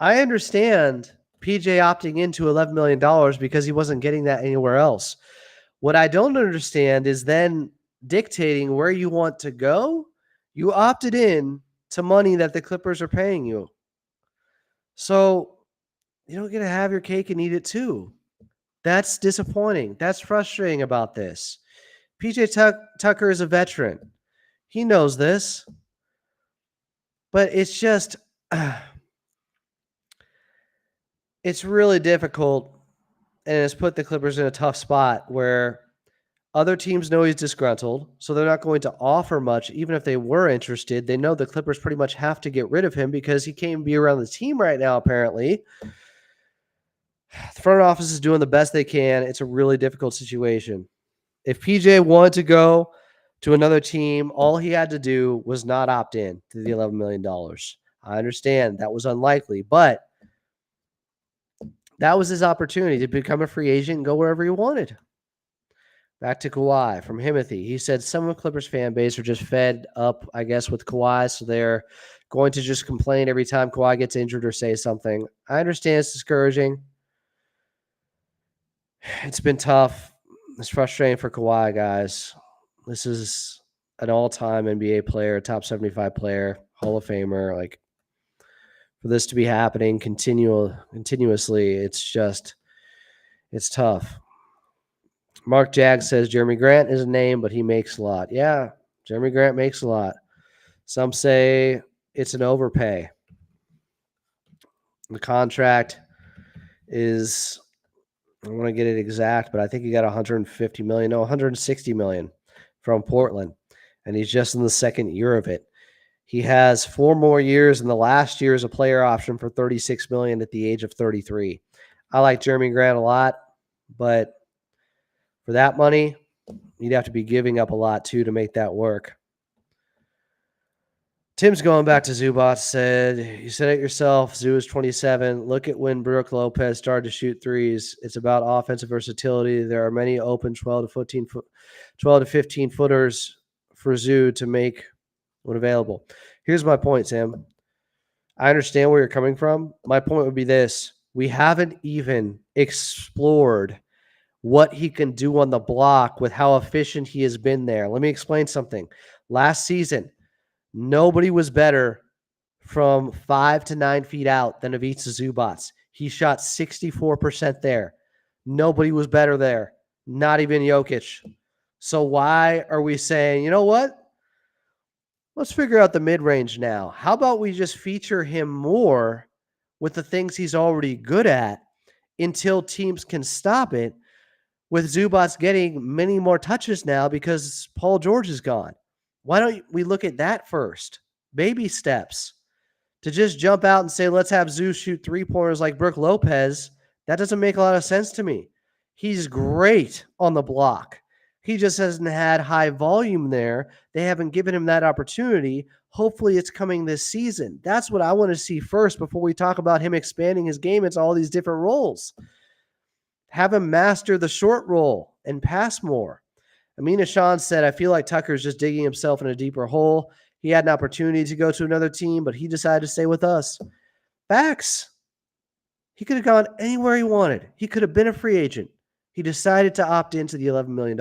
I understand PJ opting into $11 million because he wasn't getting that anywhere else. What I don't understand is then dictating where you want to go. You opted in to money that the Clippers are paying you. So you don't get to have your cake and eat it too. That's disappointing. That's frustrating about this. PJ Tucker is a veteran. He knows this. But it's just, it's really difficult, and it's put the Clippers in a tough spot where other teams know he's disgruntled, so they're not going to offer much. Even if they were interested, they know the Clippers pretty much have to get rid of him because he can't be around the team right now, apparently. The front office is doing the best they can. It's a really difficult situation. If PJ wanted to go to another team, all he had to do was not opt in to the $11 million. I understand that was unlikely, but that was his opportunity to become a free agent and go wherever he wanted. Back to Kawhi from Himothy. He said some of Clippers fan base are just fed up, I guess, with Kawhi, so they're going to just complain every time Kawhi gets injured or say something. I understand it's discouraging. It's been tough. It's frustrating for Kawhi, guys. This is an all-time NBA player, top 75 player, Hall of Famer. Like, for this to be happening continuously, it's tough. Mark Jag says Jeremy Grant is a name, but he makes a lot. Yeah, Jeremy Grant makes a lot. Some say it's an overpay. The contract is, I want to get it exact, but I think he got $150 million, no, $160 million from Portland, and he's just in the second year of it. He has 4 more years, and the last year is a player option for $36 million at the age of 33. I like Jeremy Grant a lot, but for that money, you'd have to be giving up a lot, too, to make that work. Tim's going back to Zubac, said, you said it yourself, Zoo is 27. Look at when Brook Lopez started to shoot threes. It's about offensive versatility. There are many open 12 to 15 footers for Zoo to make when available. Here's my point, Tim. I understand where you're coming from. My point would be this. We haven't even explored what he can do on the block with how efficient he has been there. Let me explain something. Last season, nobody was better from 5 to 9 feet out than Ivica Zubac. He shot 64% there. Nobody was better there. Not even Jokic. So why are we saying, you know what? Let's figure out the mid-range now. How about we just feature him more with the things he's already good at until teams can stop it, with Zubac getting many more touches now because Paul George is gone? Why don't we look at that first? Baby steps. To just jump out and say, let's have Zoo shoot three-pointers like Brook Lopez, that doesn't make a lot of sense to me. He's great on the block. He just hasn't had high volume there. They haven't given him that opportunity. Hopefully it's coming this season. That's what I want to see first before we talk about him expanding his game into all these different roles. Have him master the short roll and pass more. Amina Sean said, I feel like Tucker's just digging himself in a deeper hole. He had an opportunity to go to another team, but he decided to stay with us. Facts. He could have gone anywhere he wanted. He could have been a free agent. He decided to opt into the $11 million.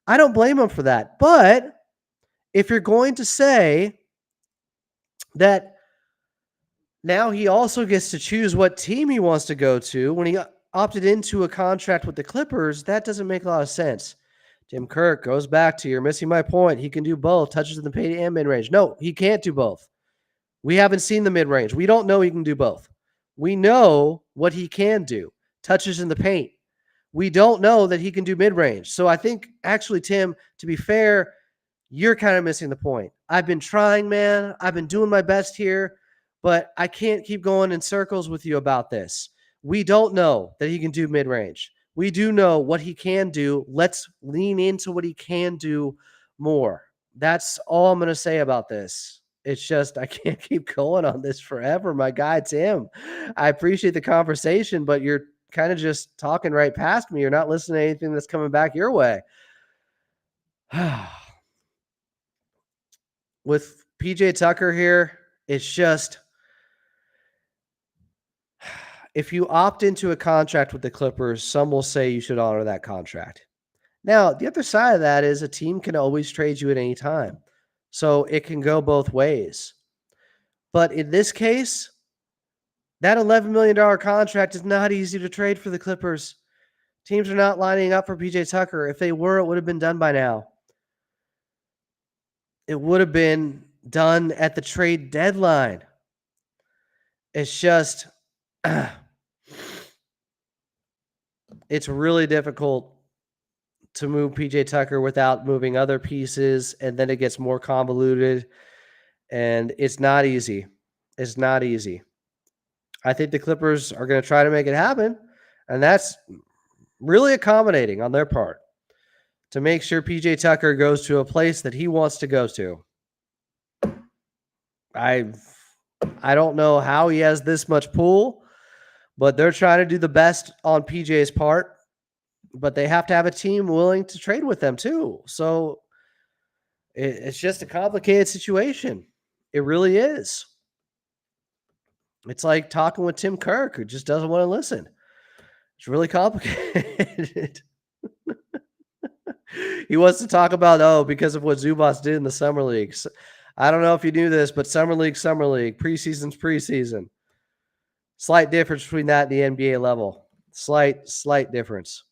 I don't blame him for that. But if you're going to say that now he also gets to choose what team he wants to go to when he opted into a contract with the Clippers, that doesn't make a lot of sense. Tim Kirk goes back to, you're missing my point. He can do both, touches in the paint and mid-range. No, he can't do both. We haven't seen the mid-range. We don't know he can do both. We know what he can do, touches in the paint. We don't know that he can do mid-range. So I think, actually, Tim, to be fair, you're kind of missing the point. I've been trying, man. I've been doing my best here, but I can't keep going in circles with you about this. We don't know that he can do mid-range. We do know what he can do. Let's lean into what he can do more. That's all I'm going to say about this. It's just I can't keep going on this forever, my guy, Tim. I appreciate the conversation, but you're kind of just talking right past me. You're not listening to anything that's coming back your way. With PJ Tucker here, it's just, if you opt into a contract with the Clippers, some will say you should honor that contract. Now, the other side of that is a team can always trade you at any time. So it can go both ways. But in this case, that $11 million contract is not easy to trade for the Clippers. Teams are not lining up for PJ Tucker. If they were, it would have been done by now. It would have been done at the trade deadline. It's just, it's really difficult to move PJ Tucker without moving other pieces, and then it gets more convoluted, and it's not easy. It's not easy. I think the Clippers are going to try to make it happen, and that's really accommodating on their part to make sure PJ Tucker goes to a place that he wants to go to. I don't know how he has this much pull, but they're trying to do the best on PJ's part, but they have to have a team willing to trade with them too. So it's just a complicated situation. It really is. It's like talking with Tim Kirk, who just doesn't want to listen. It's really complicated. He wants to talk about, because of what Zubac did in the Summer League. I don't know if you knew this, but Summer League, preseason's preseason. Slight difference between that and the NBA level. Slight difference.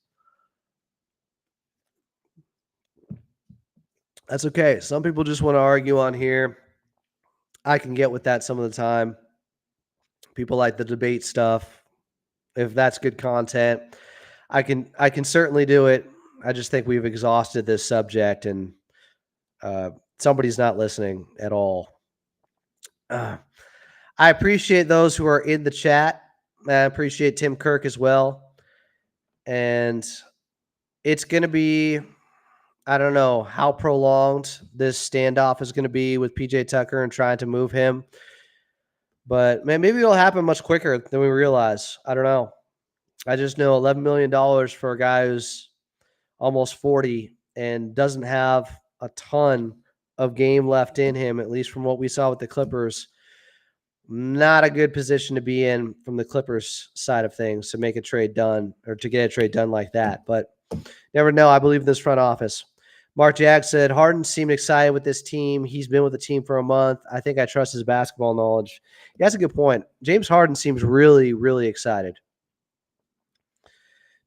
That's okay. Some people just want to argue on here. I can get with that some of the time. People like the debate stuff. If that's good content, I can certainly do it. I just think we've exhausted this subject, and somebody's not listening at all. I appreciate those who are in the chat. I appreciate Tim Kirk as well. And it's going to be, I don't know how prolonged this standoff is going to be with PJ Tucker and trying to move him. But man, maybe it'll happen much quicker than we realize. I don't know. I just know $11 million for a guy who's almost 40 and doesn't have a ton of game left in him, at least from what we saw with the Clippers. Not a good position to be in from the Clippers side of things to make a trade done or to get a trade done like that. But never know. I believe in this front office. Mark Jack said, Harden seemed excited with this team. He's been with the team for a month. I think I trust his basketball knowledge. Yeah, that's a good point. James Harden seems really, really excited.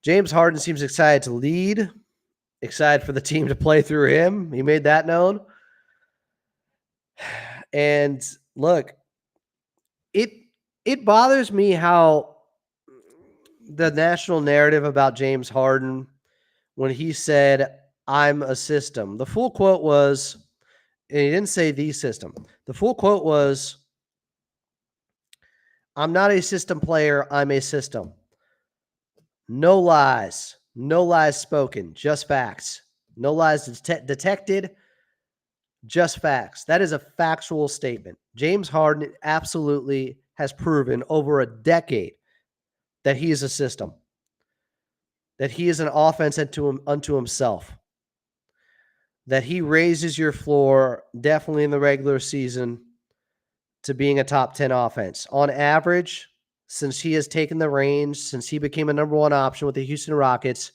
James Harden seems excited to lead, excited for the team to play through him. He made that known. And look, it bothers me how the national narrative about James Harden, when he said, "I'm a system," the full quote was, and he didn't say the system. The full quote was, "I'm not a system player, I'm a system." No lies. No lies spoken, just facts. No lies detected, just facts. That is a factual statement. James Harden absolutely has proven over a decade that he is a system, that he is an offense unto himself, that he raises your floor definitely in the regular season to being a top 10 offense. On average, since he has taken the reins, since he became a number one option with the Houston Rockets,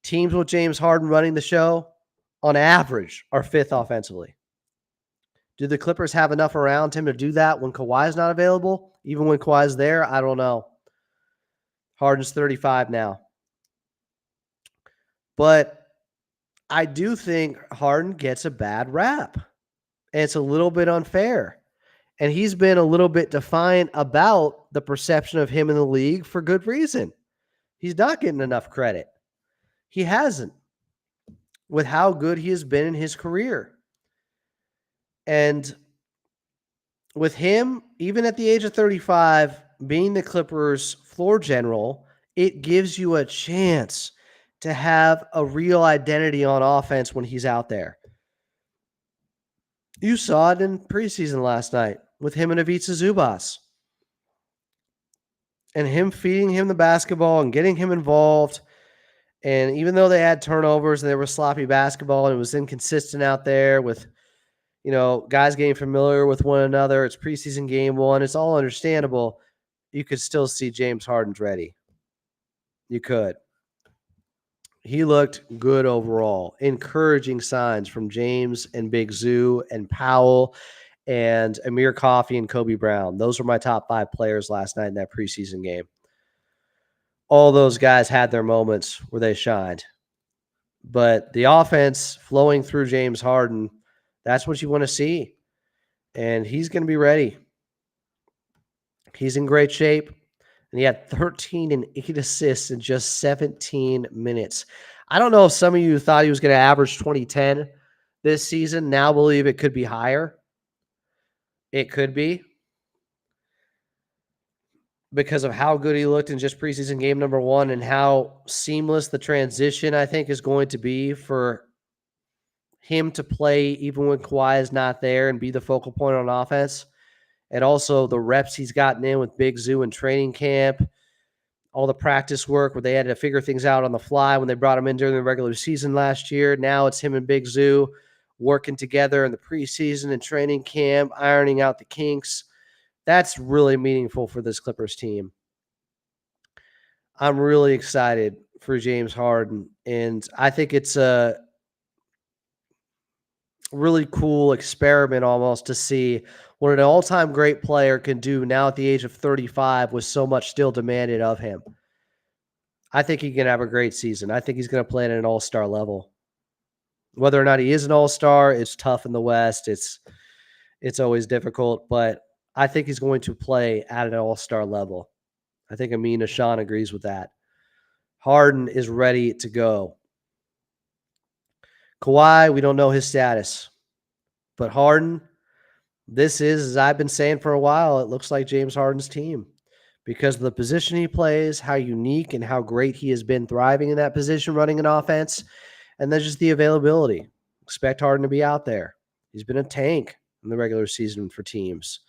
teams with James Harden running the show, on average, are fifth offensively. Do the Clippers have enough around him to do that when Kawhi is not available? Even when Kawhi's there, I don't know. Harden's 35 now. But I do think Harden gets a bad rap. And it's a little bit unfair. And he's been a little bit defiant about the perception of him in the league for good reason. He's not getting enough credit. He hasn't, with how good he has been in his career. And with him, even at the age of 35, being the Clippers' floor general, it gives you a chance to have a real identity on offense when he's out there. You saw it in preseason last night with him and Ivica Zubac. And him feeding him the basketball and getting him involved. And even though they had turnovers and they were sloppy basketball and it was inconsistent out there with, guys getting familiar with one another, it's preseason game one, it's all understandable. You could still see James Harden's ready. You could. He looked good overall. Encouraging signs from James and Big Zoo and Powell and Amir Coffey and Kobe Brown. Those were my top 5 players last night in that preseason game. All those guys had their moments where they shined. But the offense flowing through James Harden, that's what you want to see. And he's going to be ready. He's in great shape. And he had 13 and 8 assists in just 17 minutes. I don't know if some of you thought he was going to average 20-10 this season. Now believe it could be higher. It could be, because of how good he looked in just preseason game number 1 and how seamless the transition, I think, is going to be for him to play even when Kawhi is not there and be the focal point on offense. And also the reps he's gotten in with Big Zoo in training camp, all the practice work where they had to figure things out on the fly when they brought him in during the regular season last year. Now it's him and Big Zoo working together in the preseason and training camp, ironing out the kinks. That's really meaningful for this Clippers team. I'm really excited for James Harden, and I think it's a really cool experiment almost to see what an all-time great player can do now at the age of 35 with so much still demanded of him. I think he can have a great season. I think he's going to play at an all-star level. Whether or not he is an all-star, it's tough in the West. It's always difficult, but I think he's going to play at an all-star level. I think Amin Hassan agrees with that. Harden is ready to go. Kawhi, we don't know his status. But Harden, this is, as I've been saying for a while, it looks like James Harden's team. Because of the position he plays, how unique and how great he has been thriving in that position, running an offense, and then just the availability. Expect Harden to be out there. He's been a tank in the regular season for teams.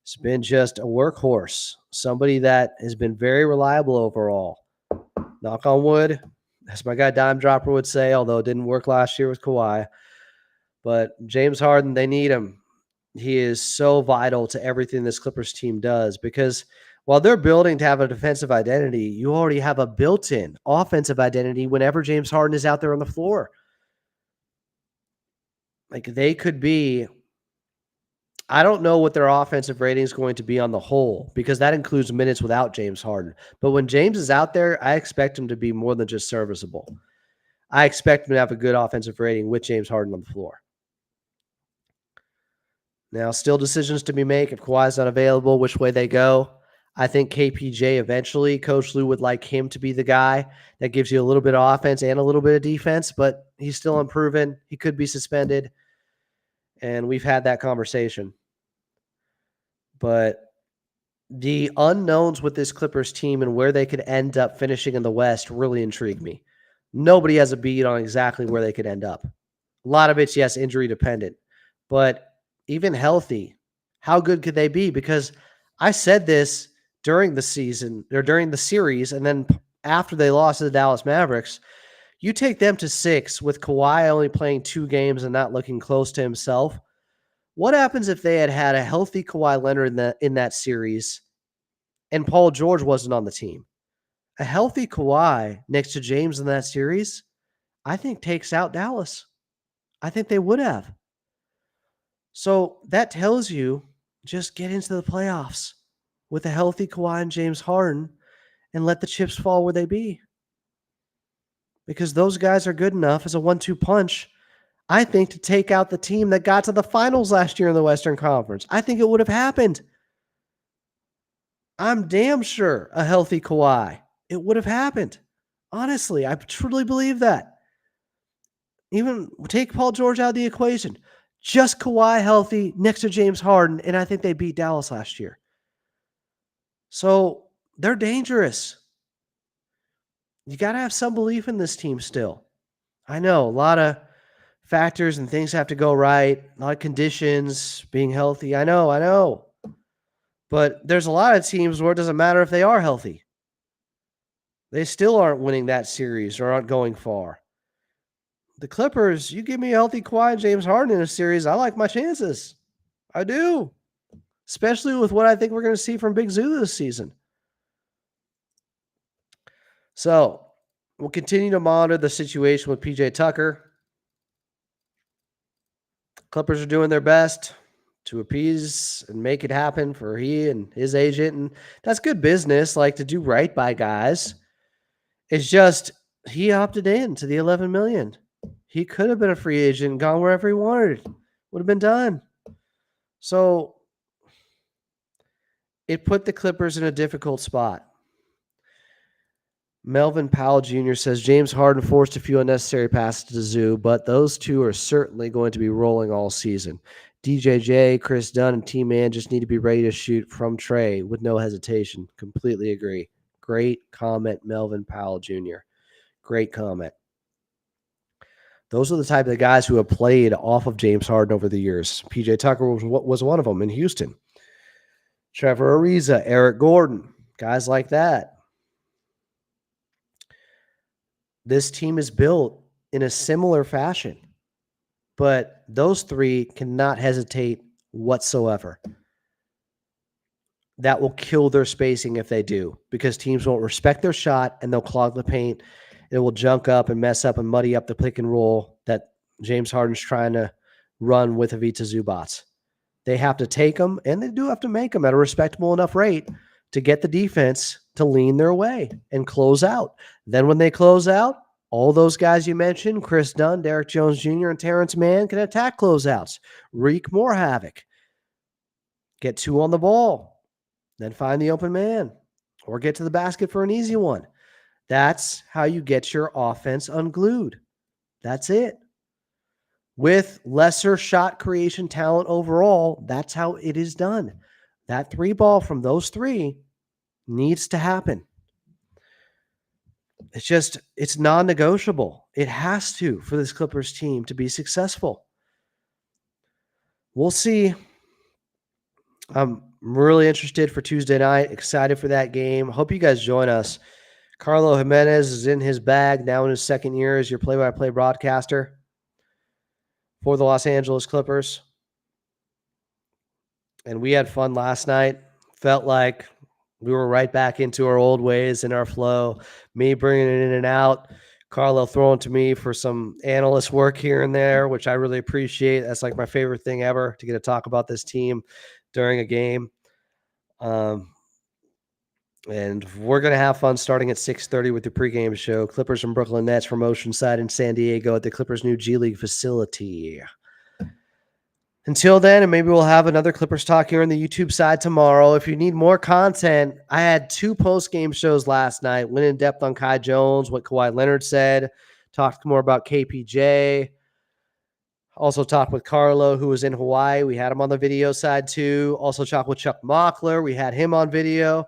It's been just a workhorse, somebody that has been very reliable overall. Knock on wood, as my guy Dime Dropper would say, although it didn't work last year with Kawhi. But James Harden, they need him. He is so vital to everything this Clippers team does, because while they're building to have a defensive identity, you already have a built-in offensive identity whenever James Harden is out there on the floor. Like, they could be, I don't know what their offensive rating is going to be on the whole, because that includes minutes without James Harden. But when James is out there, I expect him to be more than just serviceable. I expect him to have a good offensive rating with James Harden on the floor. Now, still decisions to be made if Kawhi's not available, which way they go. I think KPJ eventually, Coach Lou would like him to be the guy that gives you a little bit of offense and a little bit of defense, but he's still unproven. He could be suspended, and we've had that conversation. But the unknowns with this Clippers team and where they could end up finishing in the West really intrigue me. Nobody has a beat on exactly where they could end up. A lot of it's, yes, injury dependent, but even healthy, how good could they be? Because I said this during the season or during the series, and then after they lost to the Dallas Mavericks, you take them to 6 with Kawhi only playing 2 games and not looking close to himself. What happens if they had a healthy Kawhi Leonard in that series and Paul George wasn't on the team? A healthy Kawhi next to James in that series, I think takes out Dallas. I think they would have. So that tells you just get into the playoffs with a healthy Kawhi and James Harden and let the chips fall where they be. Because those guys are good enough as a 1-2 punch, I think, to take out the team that got to the finals last year in the Western Conference. I think it would have happened. I'm damn sure a healthy Kawhi, it would have happened. Honestly, I truly believe that. Even take Paul George out of the equation. Just Kawhi healthy next to James Harden, and I think they beat Dallas last year. So they're dangerous. You got to have some belief in this team still. I know a lot of factors and things have to go right. A lot of conditions, being healthy. I know. But there's a lot of teams where it doesn't matter if they are healthy. They still aren't winning that series or aren't going far. The Clippers, you give me a healthy Kawhi and James Harden in a series, I like my chances. I do. Especially with what I think we're going to see from Big Zoo this season. So, we'll continue to monitor the situation with PJ Tucker. Clippers are doing their best to appease and make it happen for he and his agent. And that's good business, like to do right by guys. It's just he opted in to the $11 million. He could have been a free agent and gone wherever he wanted. Would have been done. So it put the Clippers in a difficult spot. Melvin Powell Jr. says James Harden forced a few unnecessary passes to Zoo, but those two are certainly going to be rolling all season. DJJ, Chris Dunn, and T-Man just need to be ready to shoot from Trey with no hesitation. Completely agree. Great comment, Melvin Powell Jr. Great comment. Those are the type of guys who have played off of James Harden over the years. PJ Tucker was one of them in Houston. Trevor Ariza, Eric Gordon, guys like that. This team is built in a similar fashion, but those three cannot hesitate whatsoever. That will kill their spacing if they do, because teams won't respect their shot and they'll clog the paint. It will junk up and mess up and muddy up the pick and roll that James Harden's trying to run with Ivica Zubac. They have to take them, and they do have to make them at a respectable enough rate to get the defense to lean their way and close out. Then when they close out, all those guys you mentioned, Chris Dunn, Derrick Jones Jr., and Terrence Mann, can attack closeouts, wreak more havoc, get 2 on the ball, then find the open man, or get to the basket for an easy one. That's how you get your offense unglued. That's it. With lesser shot creation talent overall, that's how it is done. That 3 ball from those 3 needs to happen. It's non-negotiable. It has to for this Clippers team to be successful. We'll see. I'm really interested for Tuesday night. Excited for that game. Hope you guys join us. Carlo Jimenez is in his bag now in his second year as your play-by-play broadcaster for the Los Angeles Clippers. And we had fun last night. Felt like we were right back into our old ways and our flow. Me bringing it in and out. Carlo throwing to me for some analyst work here and there, which I really appreciate. That's like my favorite thing ever, to get to talk about this team during a game. And we're going to have fun starting at 6:30 with the pregame show. Clippers and Brooklyn Nets from Oceanside in San Diego at the Clippers' new G League facility. Until then, and maybe we'll have another Clippers talk here on the YouTube side tomorrow. If you need more content, I had 2 post-game shows last night. Went in depth on Kai Jones, what Kawhi Leonard said, talked more about KPJ. Also talked with Carlo, who was in Hawaii. We had him on the video side too. Also talked with Chuck Mockler. We had him on video.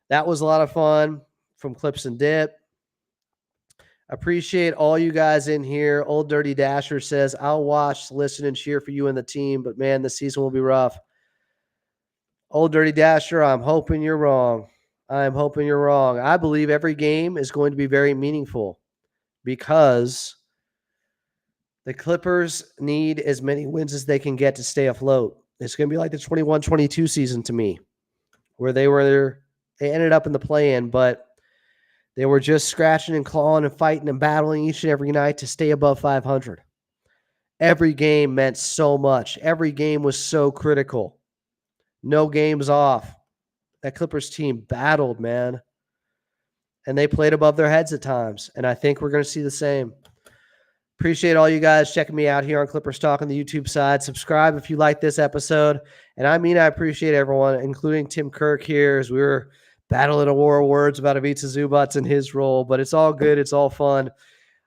That was a lot of fun from Clips and Dip. Appreciate all you guys in here. Old Dirty Dasher says, I'll watch, listen, and cheer for you and the team, but man, the season will be rough. Old Dirty Dasher, I'm hoping you're wrong. I'm hoping you're wrong. I believe every game is going to be very meaningful because the Clippers need as many wins as they can get to stay afloat. It's going to be like the 21-22 season to me, where they ended up in the play-in, but they were just scratching and clawing and fighting and battling each and every night to stay above 500. Every game meant so much. Every game was so critical. No games off. That Clippers team battled, man. And they played above their heads at times. And I think we're going to see the same. Appreciate all you guys checking me out here on Clippers Talk on the YouTube side. Subscribe if you like this episode. And I appreciate everyone, including Tim Kirk here, as we were battling a war of words about Ivica Zubac and his role. But it's all good. It's all fun.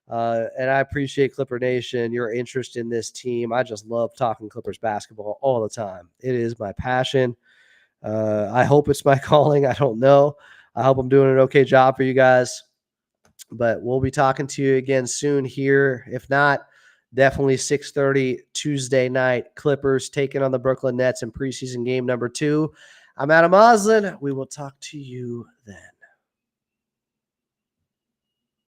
And I appreciate Clipper Nation, your interest in this team. I just love talking Clippers basketball all the time. It is my passion. I hope it's my calling. I don't know. I hope I'm doing an okay job for you guys. But we'll be talking to you again soon here. If not, definitely 6:30 Tuesday night. Clippers taking on the Brooklyn Nets in preseason game number 2. I'm Adam Oslin. We will talk to you then.